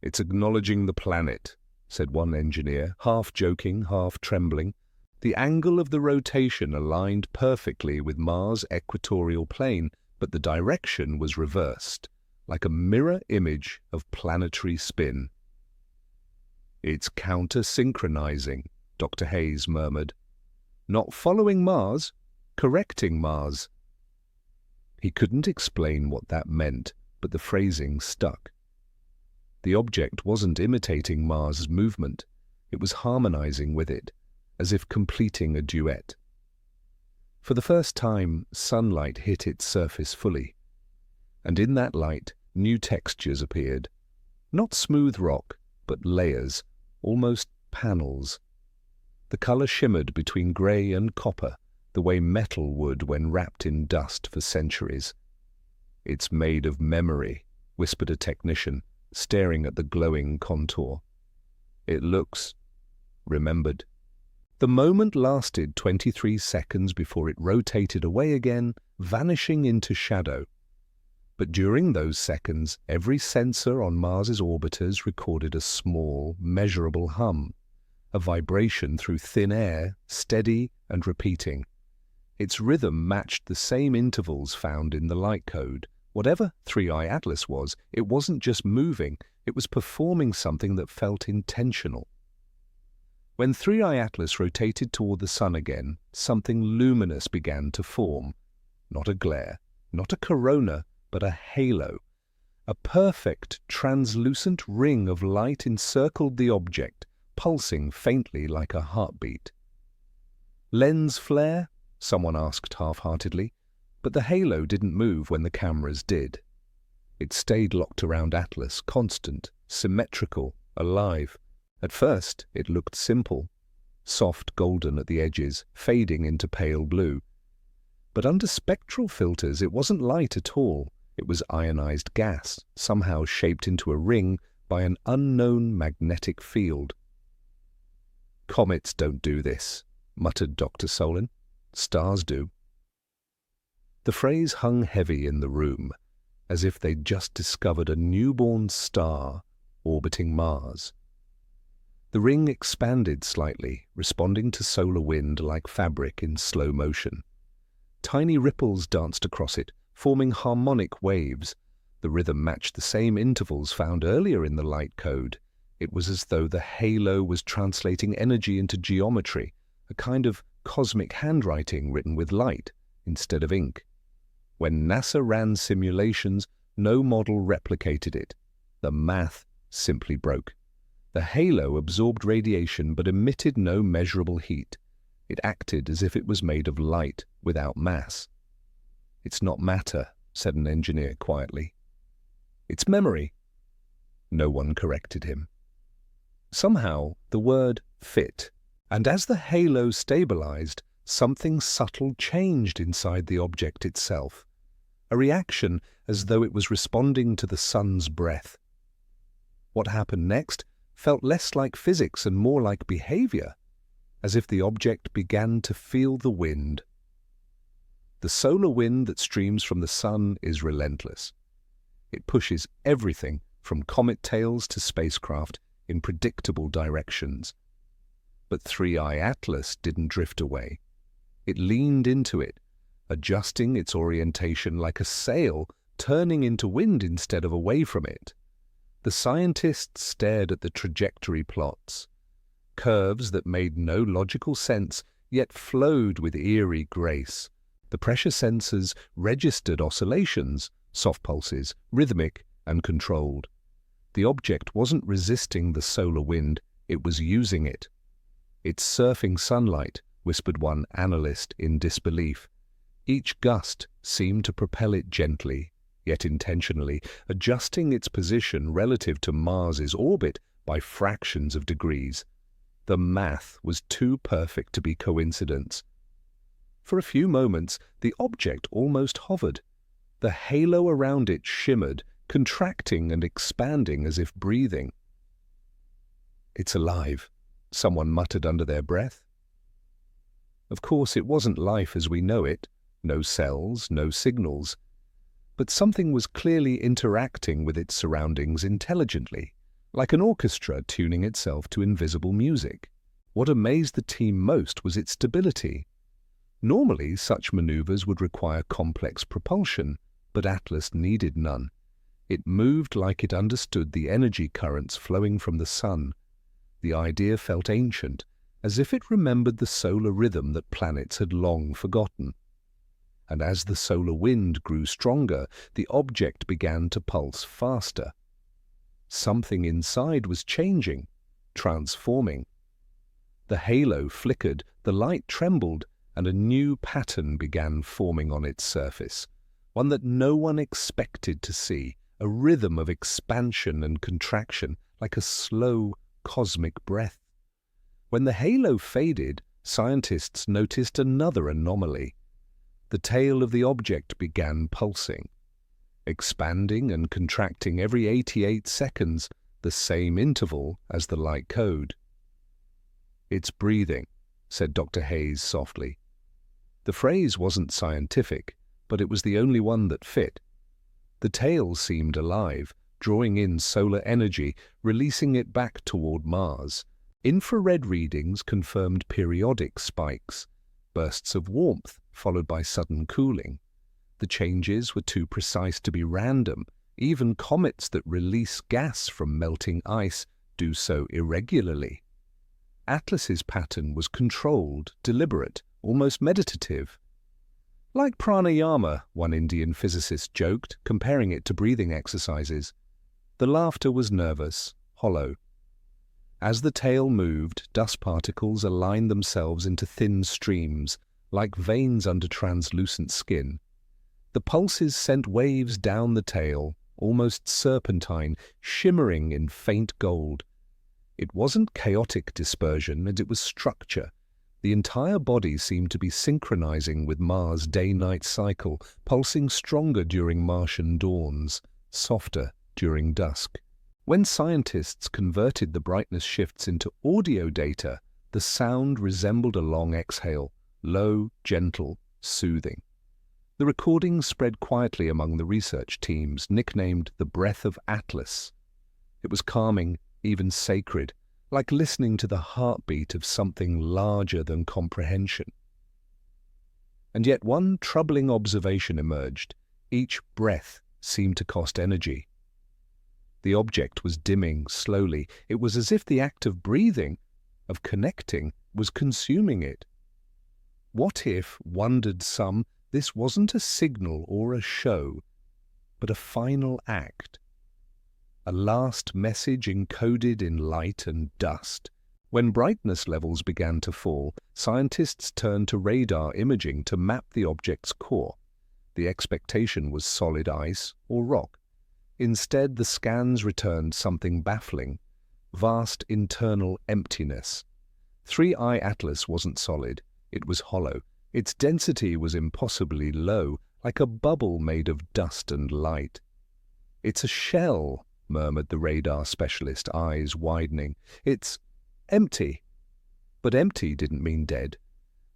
"It's acknowledging the planet," said one engineer, half joking, half trembling. The angle of the rotation aligned perfectly with Mars' equatorial plane, but the direction was reversed, like a mirror image of planetary spin. "It's counter-synchronizing," Dr. Hayes murmured. "Not following Mars, correcting Mars." He couldn't explain what that meant, but the phrasing stuck. The object wasn't imitating Mars' movement, it was harmonizing with it, as if completing a duet. For the first time, sunlight hit its surface fully, and in that light, new textures appeared. Not smooth rock, but layers, almost panels. The color shimmered between gray and copper, the way metal would when wrapped in dust for centuries. "It's made of memory," whispered a technician, staring at the glowing contour. "It looks remembered." The moment lasted 23 seconds before it rotated away again, vanishing into shadow. But during those seconds, every sensor on Mars's orbiters recorded a small, measurable hum, a vibration through thin air, steady and repeating. Its rhythm matched the same intervals found in the light code. Whatever 3i Atlas was, it wasn't just moving, it was performing something that felt intentional. When 3i Atlas rotated toward the sun again, something luminous began to form. Not a glare, not a corona, but a halo. A perfect, translucent ring of light encircled the object, pulsing faintly like a heartbeat. "Lens flare?" someone asked half-heartedly, but the halo didn't move when the cameras did. It stayed locked around Atlas, constant, symmetrical, alive. At first, it looked simple, soft golden at the edges, fading into pale blue. But under spectral filters, it wasn't light at all. It was ionized gas, somehow shaped into a ring by an unknown magnetic field. "Comets don't do this," muttered Dr. Solon. "Stars do." The phrase hung heavy in the room, as if they'd just discovered a newborn star orbiting Mars. The ring expanded slightly, responding to solar wind like fabric in slow motion. Tiny ripples danced across it, forming harmonic waves. The rhythm matched the same intervals found earlier in the light code. It was as though the halo was translating energy into geometry, a kind of cosmic handwriting written with light instead of ink. When NASA ran simulations, no model replicated it. The math simply broke. The halo absorbed radiation but emitted no measurable heat. It acted as if it was made of light without mass. "It's not matter," said an engineer quietly. "It's memory." No one corrected him. Somehow, the word fit, and as the halo stabilized, something subtle changed inside the object itself. A reaction as though it was responding to the sun's breath. What happened next felt less like physics and more like behavior, as if the object began to feel the wind. The solar wind that streams from the sun is relentless. It pushes everything from comet tails to spacecraft in predictable directions. But 3i Atlas didn't drift away. It leaned into it, adjusting its orientation like a sail, turning into wind instead of away from it. The scientists stared at the trajectory plots, curves that made no logical sense, yet flowed with eerie grace, The pressure sensors registered oscillations, soft pulses, rhythmic and controlled. The object wasn't resisting the solar wind, it was using it. "It's surfing sunlight," whispered one analyst in disbelief. Each gust seemed to propel it gently, yet intentionally, adjusting its position relative to Mars's orbit by fractions of degrees. The math was too perfect to be coincidence. For a few moments, the object almost hovered. The halo around it shimmered, contracting and expanding as if breathing. "It's alive," someone muttered under their breath. Of course, it wasn't life as we know it, no cells, no signals. But something was clearly interacting with its surroundings intelligently, like an orchestra tuning itself to invisible music. What amazed the team most was its stability. Normally, such maneuvers would require complex propulsion, but Atlas needed none. It moved like it understood the energy currents flowing from the sun. The idea felt ancient, as if it remembered the solar rhythm that planets had long forgotten. And as the solar wind grew stronger, the object began to pulse faster. Something inside was changing, transforming. The halo flickered, the light trembled, and a new pattern began forming on its surface, one that no one expected to see, a rhythm of expansion and contraction, like a slow cosmic breath. When the halo faded, scientists noticed another anomaly. The tail of the object began pulsing, expanding and contracting every 88 seconds, the same interval as the light code. "It's breathing," said Dr. Hayes softly. The phrase wasn't scientific, but it was the only one that fit. The tail seemed alive, drawing in solar energy, releasing it back toward Mars. Infrared readings confirmed periodic spikes, bursts of warmth followed by sudden cooling. The changes were too precise to be random. Even comets that release gas from melting ice do so irregularly. Atlas's pattern was controlled, deliberate, almost meditative. "Like pranayama," one Indian physicist joked, comparing it to breathing exercises. The laughter was nervous, hollow. As the tail moved, dust particles aligned themselves into thin streams, like veins under translucent skin. The pulses sent waves down the tail, almost serpentine, shimmering in faint gold. It wasn't chaotic dispersion, and it was structure. The entire body seemed to be synchronizing with Mars' day-night cycle, pulsing stronger during Martian dawns, softer during dusk. When scientists converted the brightness shifts into audio data, the sound resembled a long exhale, low, gentle, soothing. The recordings spread quietly among the research teams, nicknamed the breath of Atlas. It was calming, even sacred, like listening to the heartbeat of something larger than comprehension. And yet one troubling observation emerged. Each breath seemed to cost energy. The object was dimming slowly. It was as if the act of breathing, of connecting, was consuming it. What if, wondered some, this wasn't a signal or a show, but a final act? A last message encoded in light and dust. When brightness levels began to fall, scientists turned to radar imaging to map the object's core. The expectation was solid ice or rock. Instead, the scans returned something baffling: vast internal emptiness. 3I Atlas wasn't solid. It was hollow. Its density was impossibly low, like a bubble made of dust and light. "It's a shell," murmured the radar specialist, eyes widening. "It's empty." But empty didn't mean dead.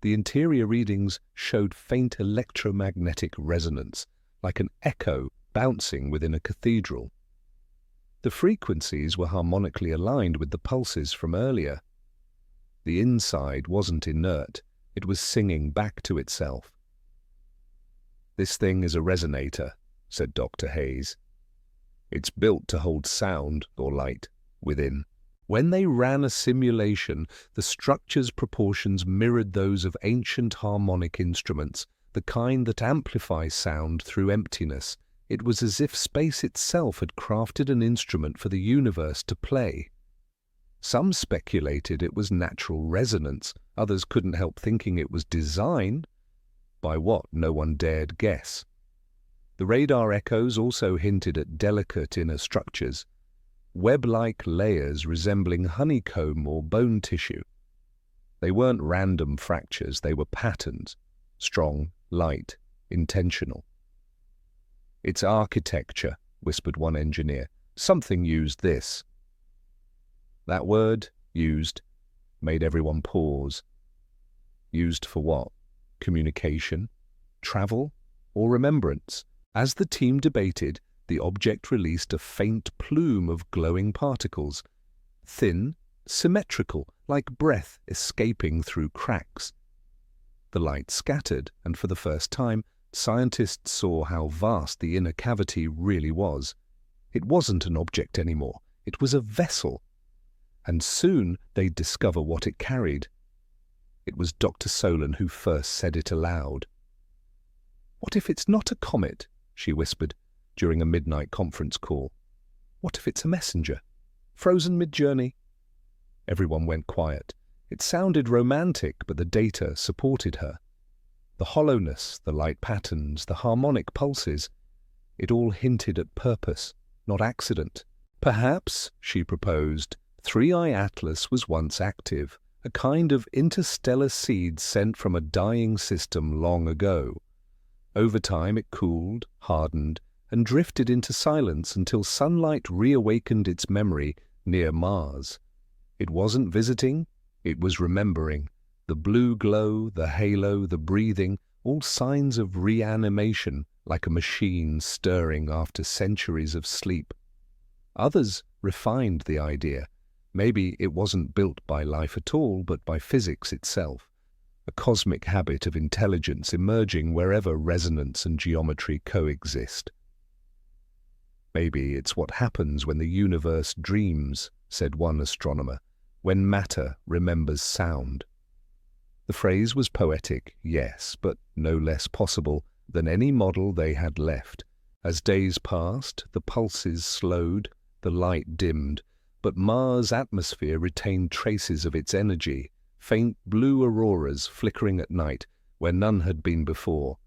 The interior readings showed faint electromagnetic resonance, like an echo bouncing within a cathedral. The frequencies were harmonically aligned with the pulses from earlier. The inside wasn't inert. It was singing back to itself. "This thing is a resonator," said Dr. Hayes. "It's built to hold sound or light within." When they ran a simulation, the structure's proportions mirrored those of ancient harmonic instruments, the kind that amplifies sound through emptiness. It was as if space itself had crafted an instrument for the universe to play. Some speculated it was natural resonance, others couldn't help thinking it was design. By what, no one dared guess. The radar echoes also hinted at delicate inner structures, web-like layers resembling honeycomb or bone tissue. They weren't random fractures, they were patterns, strong, light, intentional. "It's architecture," whispered one engineer. "Something used this." That word, used, made everyone pause. Used for what? Communication? Travel? Or remembrance? As the team debated, the object released a faint plume of glowing particles, thin, symmetrical, like breath escaping through cracks. The light scattered, and for the first time, scientists saw how vast the inner cavity really was. It wasn't an object anymore, it was a vessel. And soon they'd discover what it carried. It was Dr. Solon who first said it aloud. "What if it's not a comet?" she whispered during a midnight conference call. "What if it's a messenger? Frozen mid-journey?" Everyone went quiet. It sounded romantic, but the data supported her. The hollowness, the light patterns, the harmonic pulses, it all hinted at purpose, not accident. Perhaps, she proposed, 3i Atlas was once active, a kind of interstellar seed sent from a dying system long ago. Over time it cooled, hardened, and drifted into silence until sunlight reawakened its memory near Mars. It wasn't visiting, it was remembering. The blue glow, the halo, the breathing, all signs of reanimation, like a machine stirring after centuries of sleep. Others refined the idea. Maybe it wasn't built by life at all, but by physics itself, a cosmic habit of intelligence emerging wherever resonance and geometry coexist. "Maybe it's what happens when the universe dreams," said one astronomer, "when matter remembers sound." The phrase was poetic, yes, but no less possible than any model they had left. As days passed, the pulses slowed, the light dimmed, but Mars' atmosphere retained traces of its energy, faint blue auroras flickering at night where none had been before.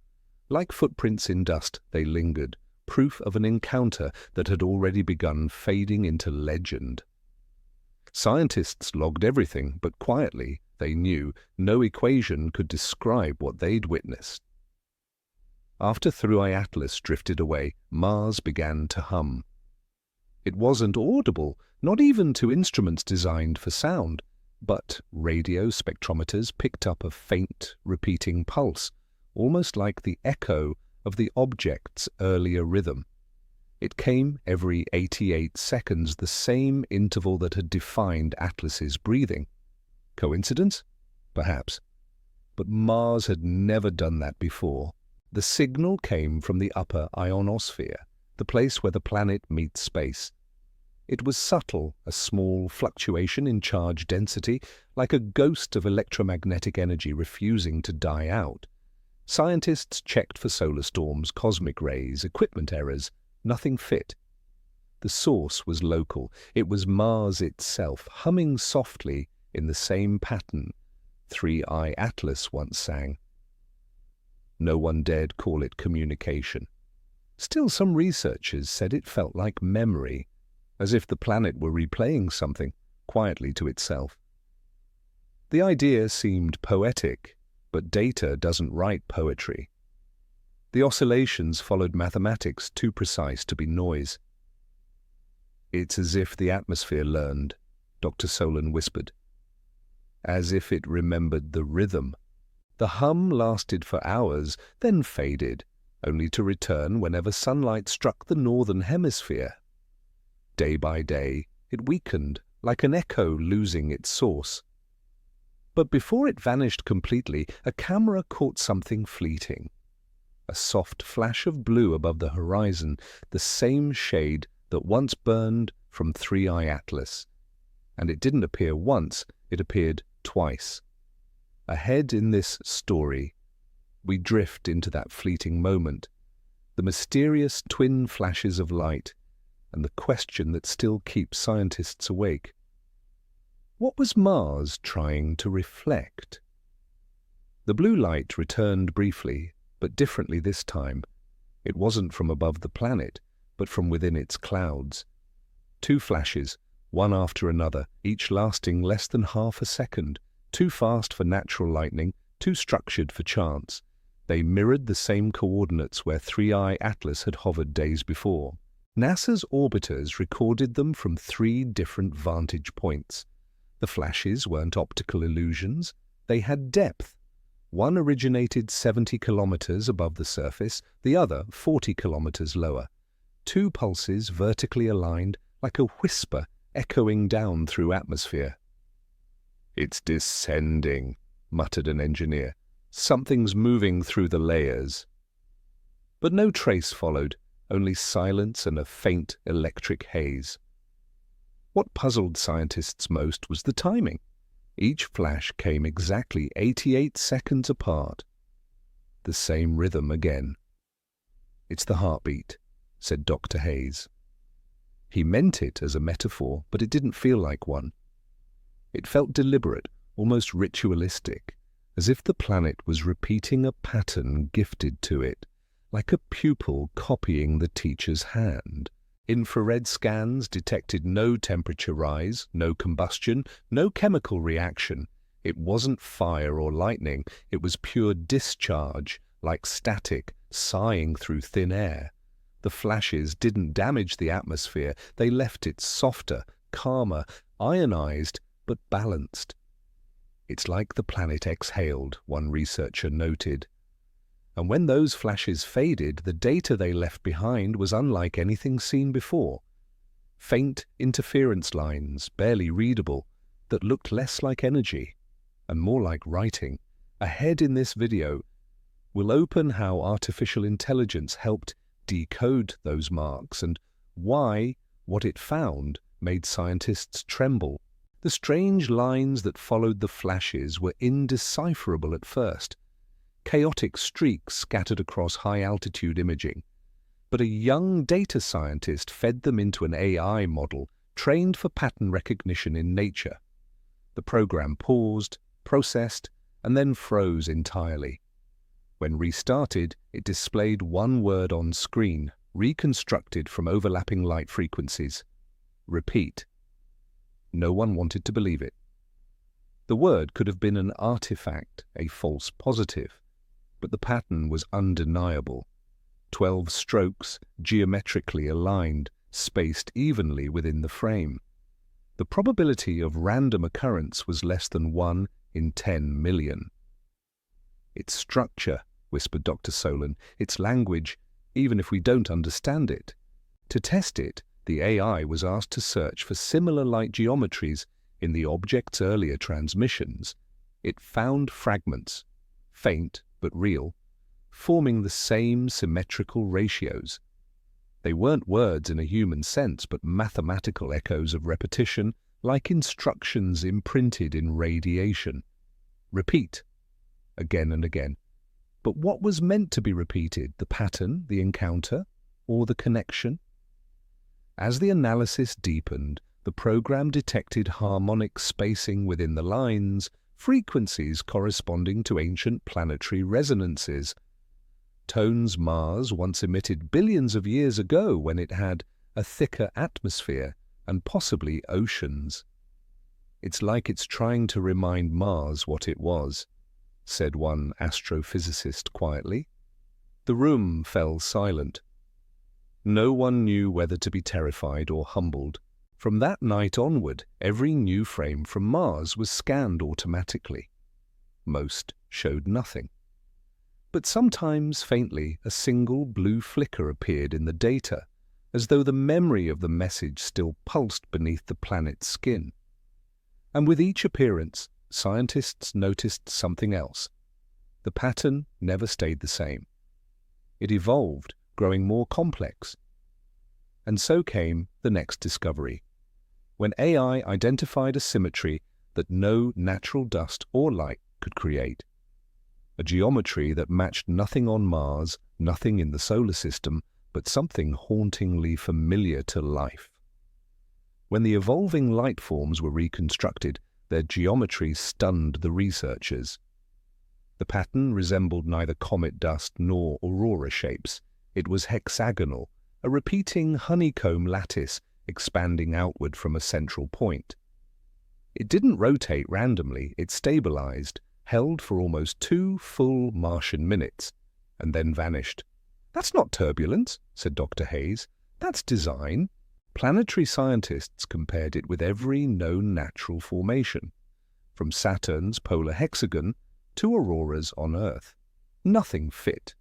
Like footprints in dust, they lingered, proof of an encounter that had already begun fading into legend. Scientists logged everything, but quietly, they knew, no equation could describe what they'd witnessed. After 3i Atlas drifted away, Mars began to hum. It wasn't audible, not even to instruments designed for sound, but radio spectrometers picked up a faint, repeating pulse, almost like the echo of the object's earlier rhythm. It came every 88 seconds, the same interval that had defined Atlas's breathing. Coincidence? Perhaps. But Mars had never done that before. The signal came from the upper ionosphere, the place where the planet meets space. It was subtle, a small fluctuation in charge density, like a ghost of electromagnetic energy refusing to die out. Scientists checked for solar storms, cosmic rays, equipment errors. Nothing fit. The source was local. It was Mars itself, humming softly in the same pattern 3i Atlas once sang. No one dared call it communication. Still, some researchers said it felt like memory, as if the planet were replaying something quietly to itself. The idea seemed poetic, but data doesn't write poetry. The oscillations followed mathematics too precise to be noise. "It's as if the atmosphere learned," Dr. Solon whispered. "As if it remembered the rhythm." The hum lasted for hours, then faded, only to return whenever sunlight struck the northern hemisphere. Day by day, it weakened, like an echo losing its source. But before it vanished completely, a camera caught something fleeting. A soft flash of blue above the horizon, the same shade that once burned from 3i Atlas. And it didn't appear once, it appeared twice. Ahead in this story, We drift into that fleeting moment, the mysterious twin flashes of light, and the question that still keeps scientists awake. What was Mars trying to reflect? The blue light returned briefly, but differently this time. It wasn't from above the planet, but from within its clouds. 2 flashes, one after another, each lasting less than half a second, too fast for natural lightning, too structured for chance. They mirrored the same coordinates where 3i Atlas had hovered days before. NASA's orbiters recorded them from 3 different vantage points. The flashes weren't optical illusions, they had depth. One originated 70 kilometers above the surface, the other 40 kilometers lower. 2 pulses vertically aligned, like a whisper echoing down through atmosphere. "It's descending," muttered an engineer. "Something's moving through the layers." But no trace followed, only silence and a faint electric haze. What puzzled scientists most was the timing. Each flash came exactly 88 seconds apart. The same rhythm again. "It's the heartbeat," said Dr. Hayes. He meant it as a metaphor, but it didn't feel like one. It felt deliberate, almost ritualistic, as if the planet was repeating a pattern gifted to it, like a pupil copying the teacher's hand. Infrared scans detected no temperature rise, no combustion, no chemical reaction. It wasn't fire or lightning, it was pure discharge, like static, sighing through thin air. The flashes didn't damage the atmosphere, they left it softer, calmer, ionized, but balanced. "It's like the planet exhaled," one researcher noted. And when those flashes faded, the data they left behind was unlike anything seen before. Faint interference lines, barely readable, that looked less like energy and more like writing. Ahead in this video, we'll open how artificial intelligence helped decode those marks and why what it found made scientists tremble. The strange lines that followed the flashes were indecipherable at first. Chaotic streaks scattered across high-altitude imaging. But a young data scientist fed them into an AI model trained for pattern recognition in nature. The program paused, processed, and then froze entirely. When restarted, it displayed one word on screen, reconstructed from overlapping light frequencies. "Repeat." No one wanted to believe it. The word could have been an artifact, a false positive. But the pattern was undeniable. 12 strokes, geometrically aligned, spaced evenly within the frame. The probability of random occurrence was less than 1 in 10 million. "Its structure," whispered Dr. Solon, "its language, even if we don't understand it." To test it, the AI was asked to search for similar light geometries in the object's earlier transmissions. It found fragments, faint but real, forming the same symmetrical ratios. They weren't words in a human sense, but mathematical echoes of repetition, like instructions imprinted in radiation. Repeat, again and again. But what was meant to be repeated? The pattern, the encounter, or the connection? As the analysis deepened, the program detected harmonic spacing within the lines, frequencies corresponding to ancient planetary resonances. Tones Mars once emitted billions of years ago when it had a thicker atmosphere and possibly oceans. "It's like it's trying to remind Mars what it was," said one astrophysicist quietly. The room fell silent. No one knew whether to be terrified or humbled. From that night onward, every new frame from Mars was scanned automatically. Most showed nothing. But sometimes, faintly, a single blue flicker appeared in the data, as though the memory of the message still pulsed beneath the planet's skin. And with each appearance, scientists noticed something else. The pattern never stayed the same. It evolved, growing more complex. And so came the next discovery, when AI identified a symmetry that no natural dust or light could create. a geometry that matched nothing on Mars, nothing in the solar system, but something hauntingly familiar to life. When the evolving light forms were reconstructed, their geometry stunned the researchers. The pattern resembled neither comet dust nor aurora shapes. It was hexagonal, a repeating honeycomb lattice expanding outward from a central point. It didn't rotate randomly, it stabilized, held for almost 2 full Martian minutes, and then vanished. "That's not turbulence," said Dr. Hayes. "That's design." Planetary scientists compared it with every known natural formation, from Saturn's polar hexagon to auroras on Earth. Nothing fit.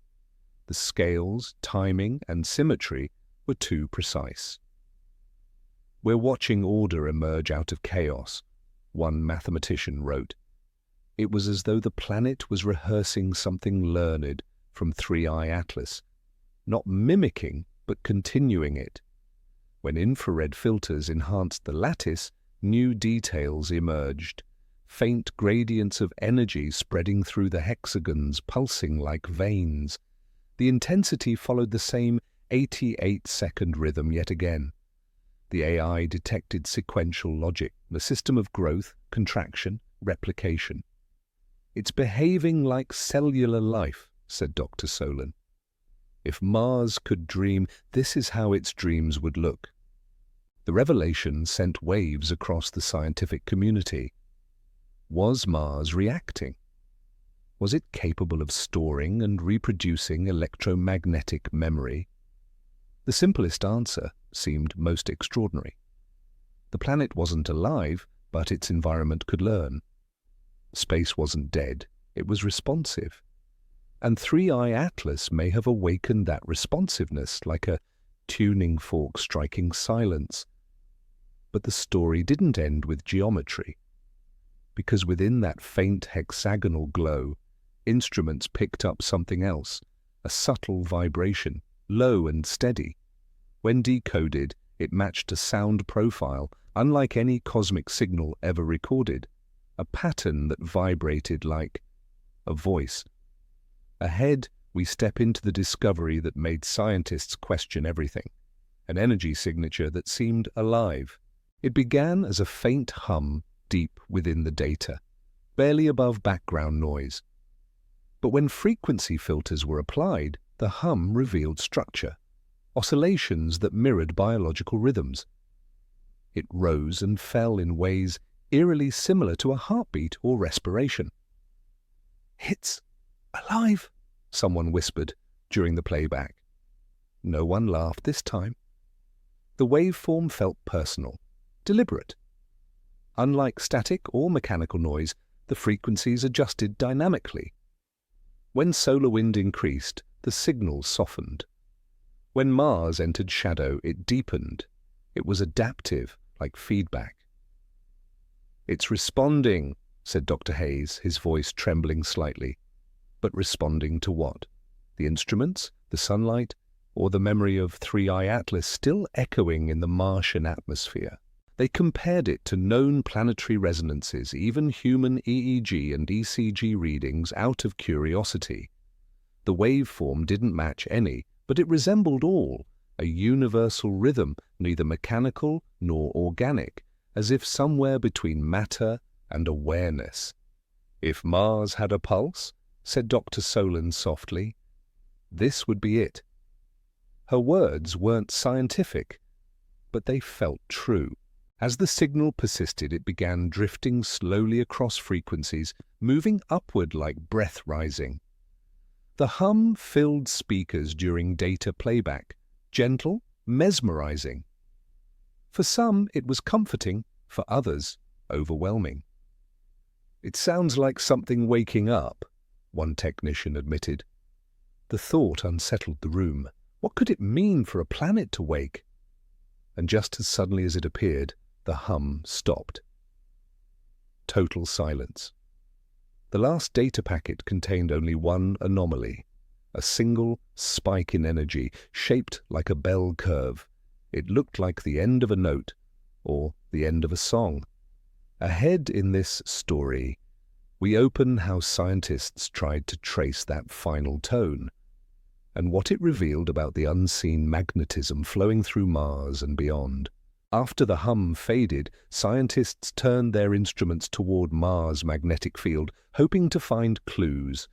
The scales, timing, and symmetry were too precise. "We're watching order emerge out of chaos," one mathematician wrote. It was as though the planet was rehearsing something learned from 3i Atlas, not mimicking but continuing it. When infrared filters enhanced the lattice, new details emerged, faint gradients of energy spreading through the hexagons, pulsing like veins. The intensity followed the same 88-second rhythm yet again. The AI detected sequential logic, a system of growth, contraction, replication. "It's behaving like cellular life," said Dr. Solon. If Mars could dream, this is how its dreams would look. The revelation sent waves across the scientific community. Was Mars reacting? Was it capable of storing and reproducing electromagnetic memory? The simplest answer seemed most extraordinary. The planet wasn't alive, but its environment could learn. Space wasn't dead, it was responsive. And 3i Atlas may have awakened that responsiveness like a tuning fork striking silence. But the story didn't end with geometry, because within that faint hexagonal glow, instruments picked up something else, a subtle vibration, low and steady. When decoded, it matched a sound profile unlike any cosmic signal ever recorded, a pattern that vibrated like a voice. Ahead, we step into the discovery that made scientists question everything, an energy signature that seemed alive. It began as a faint hum deep within the data, barely above background noise. But when frequency filters were applied, the hum revealed structure, oscillations that mirrored biological rhythms. It rose and fell in ways eerily similar to a heartbeat or respiration. "It's alive," someone whispered during the playback. No one laughed this time. The waveform felt personal, deliberate. Unlike static or mechanical noise, the frequencies adjusted dynamically. When solar wind increased, the signal softened. When Mars entered shadow, it deepened. It was adaptive, like feedback. "It's responding," said Dr. Hayes, his voice trembling slightly. But responding to what? The instruments, the sunlight, or the memory of 3i Atlas still echoing in the Martian atmosphere? They compared it to known planetary resonances, even human EEG and ECG readings out of curiosity. The waveform didn't match any, but it resembled all, a universal rhythm, neither mechanical nor organic, as if somewhere between matter and awareness. "If Mars had a pulse," said Dr. Solon softly, "this would be it." Her words weren't scientific, but they felt true. As the signal persisted, it began drifting slowly across frequencies, moving upward like breath rising. The hum filled speakers during data playback, gentle, mesmerizing. For some, it was comforting, for others, overwhelming. "It sounds like something waking up," one technician admitted. The thought unsettled the room. What could it mean for a planet to wake? And just as suddenly as it appeared, the hum stopped. Total silence. The last data packet contained only one anomaly, a single spike in energy, shaped like a bell curve. It looked like the end of a note, or the end of a song. Ahead in this story, We open how scientists tried to trace that final tone, and what it revealed about the unseen magnetism flowing through Mars and beyond. After the hum faded, scientists turned their instruments toward Mars' magnetic field, hoping to find clues.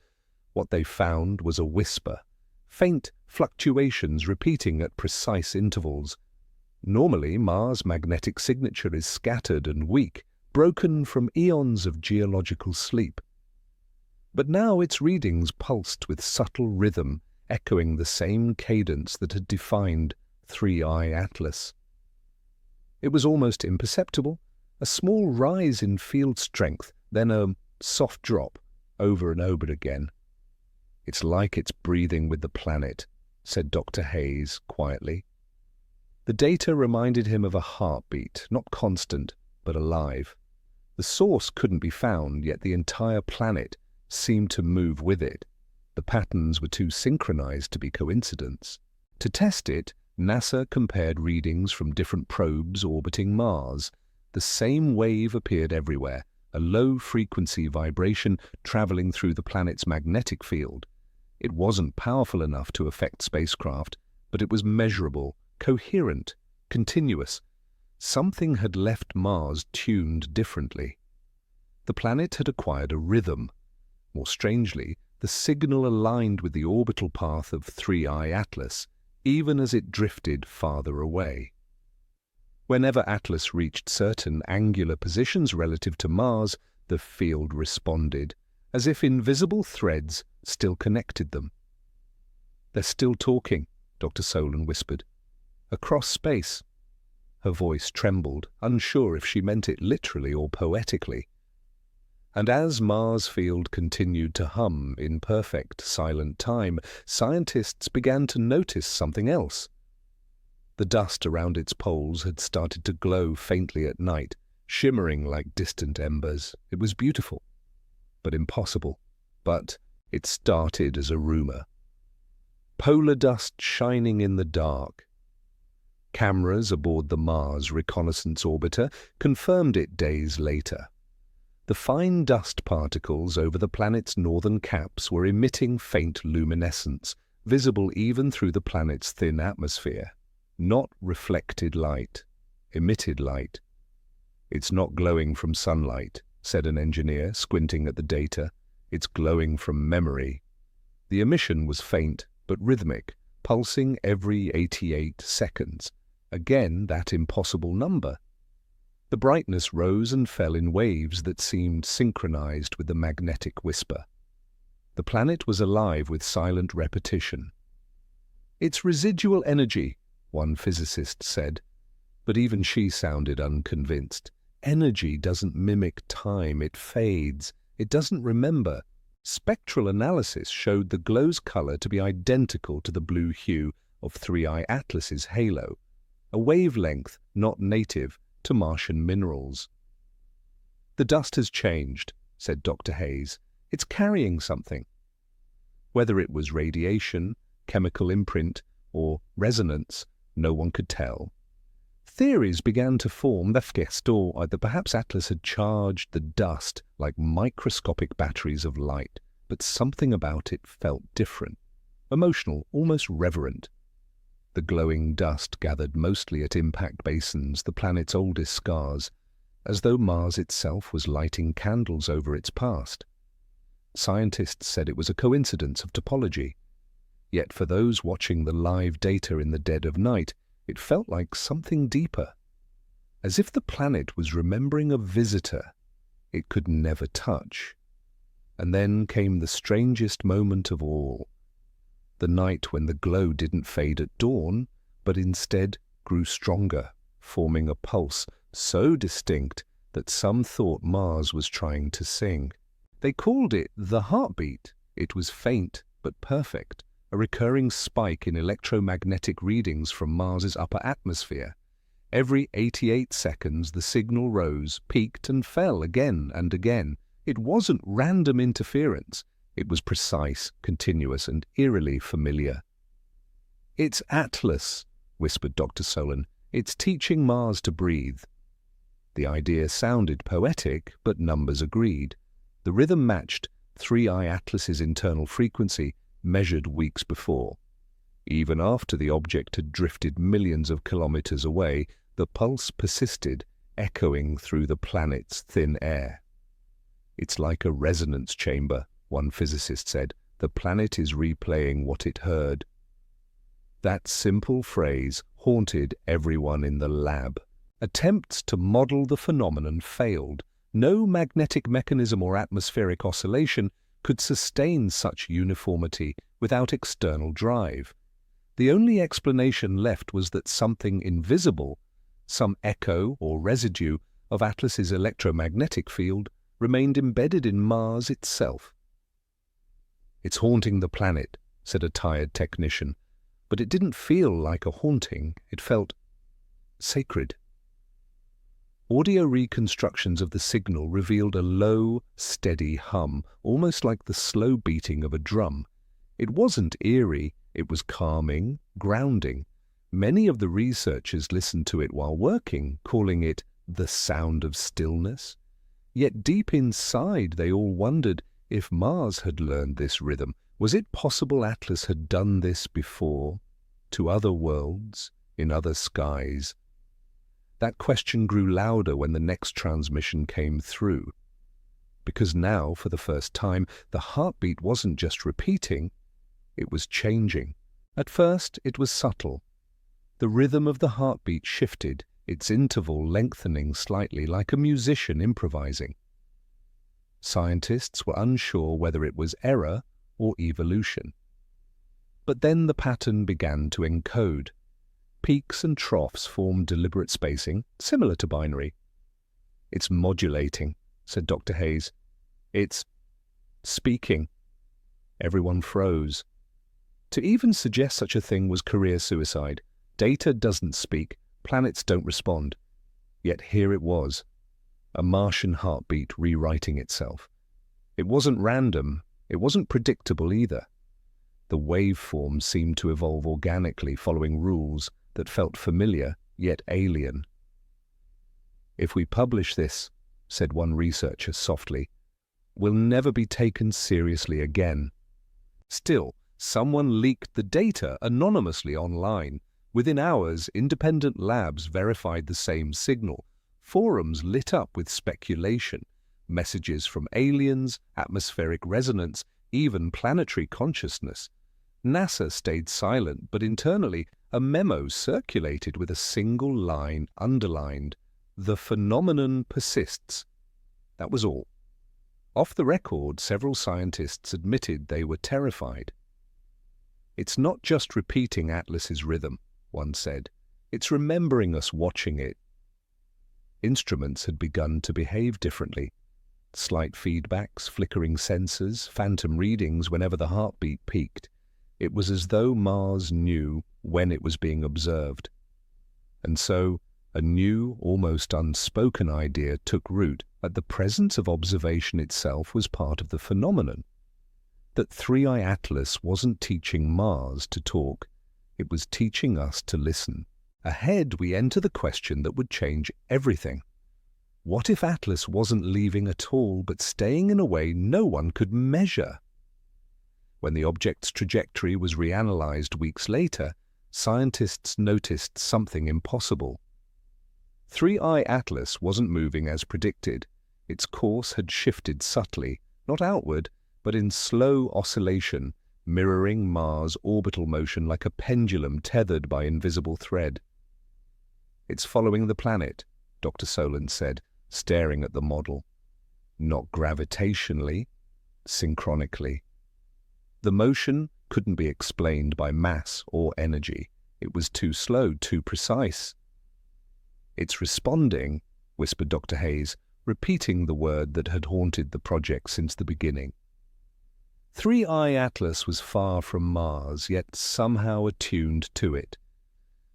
What they found was a whisper, faint fluctuations repeating at precise intervals. Normally, Mars' magnetic signature is scattered and weak, broken from eons of geological sleep. But now its readings pulsed with subtle rhythm, echoing the same cadence that had defined 3I Atlas. It was almost imperceptible, a small rise in field strength, then a soft drop, over and over again. "It's like it's breathing with the planet," said Dr. Hayes quietly. The data reminded him of a heartbeat, not constant, but alive. The source couldn't be found, yet the entire planet seemed to move with it. The patterns were too synchronized to be coincidence. To test it, NASA compared readings from different probes orbiting Mars. The same wave appeared everywhere, a low-frequency vibration traveling through the planet's magnetic field. It wasn't powerful enough to affect spacecraft, but it was measurable, coherent, continuous. Something had left Mars tuned differently. The planet had acquired a rhythm. More strangely, the signal aligned with the orbital path of 3I Atlas, even as it drifted farther away. Whenever Atlas reached certain angular positions relative to Mars, the field responded, as if invisible threads still connected them. "They're still talking," Dr. Solon whispered. "Across space." Her voice trembled, unsure if she meant it literally or poetically. And as Mars' field continued to hum in perfect, silent time, scientists began to notice something else. The dust around its poles had started to glow faintly at night, shimmering like distant embers. It was beautiful, but impossible. But it started as a rumor. Polar dust shining in the dark. Cameras aboard the Mars Reconnaissance Orbiter confirmed it days later. The fine dust particles over the planet's northern caps were emitting faint luminescence, visible even through the planet's thin atmosphere. Not reflected light, emitted light. "It's not glowing from sunlight," said an engineer, squinting at the data. "It's glowing from memory." The emission was faint, but rhythmic, pulsing every 88 seconds. Again, that impossible number. The brightness rose and fell in waves that seemed synchronized with the magnetic whisper. The planet was alive with silent repetition. "It's residual energy," one physicist said, but even she sounded unconvinced. Energy doesn't mimic time, it fades, it doesn't remember. Spectral analysis showed the glow's color to be identical to the blue hue of 3I Atlas's halo, a wavelength not native to Martian minerals. "The dust has changed," said Dr. Hayes. "It's carrying something." Whether it was radiation, chemical imprint, or resonance, no one could tell. Theories began to form that perhaps Atlas had charged the dust like microscopic batteries of light, but something about it felt different, emotional, almost reverent. The glowing dust gathered mostly at impact basins, the planet's oldest scars, as though Mars itself was lighting candles over its past. Scientists said it was a coincidence of topology. Yet for those watching the live data in the dead of night, it felt like something deeper, as if the planet was remembering a visitor it could never touch. And then came the strangest moment of all. The night when the glow didn't fade at dawn, but instead grew stronger, forming a pulse so distinct that some thought Mars was trying to sing. They called it the heartbeat. It was faint but perfect, a recurring spike in electromagnetic readings from Mars's upper atmosphere. Every 88 seconds the signal rose, peaked and fell again and again. It wasn't random interference. It was precise, continuous, and eerily familiar. "It's Atlas," whispered Dr. Solon. "It's teaching Mars to breathe." The idea sounded poetic, but numbers agreed. The rhythm matched 3i Atlas's internal frequency measured weeks before. Even after the object had drifted millions of kilometers away, the pulse persisted, echoing through the planet's thin air. "It's like a resonance chamber," one physicist said. "The planet is replaying what it heard." That simple phrase haunted everyone in the lab. Attempts to model the phenomenon failed. No magnetic mechanism or atmospheric oscillation could sustain such uniformity without external drive. The only explanation left was that something invisible, some echo or residue of Atlas's electromagnetic field, remained embedded in Mars itself. "It's haunting the planet," said a tired technician, but it didn't feel like a haunting. It felt sacred. Audio reconstructions of the signal revealed a low, steady hum, almost like the slow beating of a drum. It wasn't eerie, it was calming, grounding. Many of the researchers listened to it while working, calling it the sound of stillness. Yet deep inside they all wondered if Mars had learned this rhythm. Was it possible Atlas had done this before, to other worlds, in other skies? That question grew louder when the next transmission came through. Because now, for the first time, the heartbeat wasn't just repeating, it was changing. At first, it was subtle. The rhythm of the heartbeat shifted, its interval lengthening slightly, like a musician improvising. Scientists were unsure whether it was error or evolution. But then the pattern began to encode. Peaks and troughs formed deliberate spacing, similar to binary. "It's modulating," said Dr. Hayes. "It's speaking." Everyone froze. To even suggest such a thing was career suicide. Data doesn't speak, planets don't respond. Yet here it was, a Martian heartbeat rewriting itself. It wasn't random, it wasn't predictable either. The waveform seemed to evolve organically, following rules that felt familiar yet alien. "If we publish this," said one researcher softly, "we'll never be taken seriously again." Still, someone leaked the data anonymously online. Within hours, independent labs verified the same signal. Forums lit up with speculation, messages from aliens, atmospheric resonance, even planetary consciousness. NASA stayed silent, but internally, a memo circulated with a single line underlined, "The phenomenon persists." That was all. Off the record, several scientists admitted they were terrified. "It's not just repeating Atlas's rhythm," one said. "It's remembering us watching it." Instruments had begun to behave differently. Slight feedbacks, flickering sensors, phantom readings whenever the heartbeat peaked. It was as though Mars knew when it was being observed. And so, a new, almost unspoken idea took root that the presence of observation itself was part of the phenomenon. That 3i Atlas wasn't teaching Mars to talk, it was teaching us to listen. Ahead we enter the question that would change everything. What if Atlas wasn't leaving at all, but staying in a way no one could measure? When the object's trajectory was reanalyzed weeks later, scientists noticed something impossible. 3i Atlas wasn't moving as predicted. Its course had shifted subtly, not outward, but in slow oscillation, mirroring Mars' orbital motion like a pendulum tethered by invisible thread. "It's following the planet," Dr. Solon said, staring at the model. "Not gravitationally, synchronically." The motion couldn't be explained by mass or energy. It was too slow, too precise. "It's responding," whispered Dr. Hayes, repeating the word that had haunted the project since the beginning. 3i Atlas was far from Mars, yet somehow attuned to it.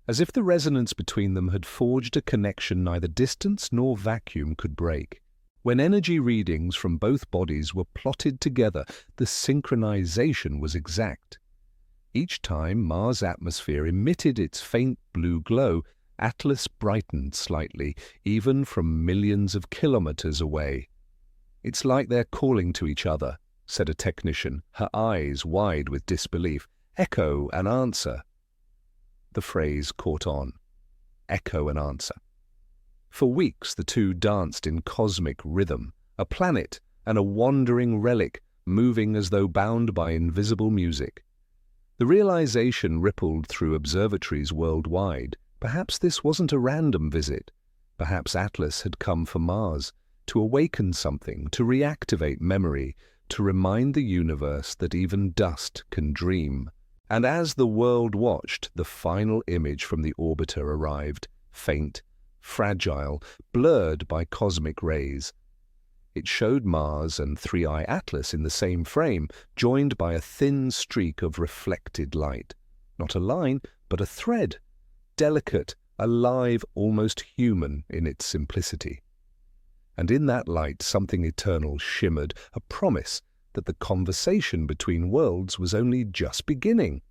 As if the resonance between them had forged a connection neither distance nor vacuum could break. When energy readings from both bodies were plotted together, the synchronization was exact. Each time Mars' atmosphere emitted its faint blue glow, Atlas brightened slightly, even from millions of kilometers away. "It's like they're calling to each other," said a technician, her eyes wide with disbelief. "Echo and answer." The phrase caught on. Echo and answer. For weeks the two danced in cosmic rhythm, a planet and a wandering relic moving as though bound by invisible music. The realization rippled through observatories worldwide. Perhaps this wasn't a random visit. Perhaps Atlas had come for Mars, to awaken something, to reactivate memory, to remind the universe that even dust can dream. And as the world watched, the final image from the orbiter arrived, faint, fragile, blurred by cosmic rays. It showed Mars and 3i Atlas in the same frame, joined by a thin streak of reflected light. Not a line, but a thread, delicate, alive, almost human in its simplicity. And in that light something eternal shimmered, a promise that the conversation between worlds was only just beginning.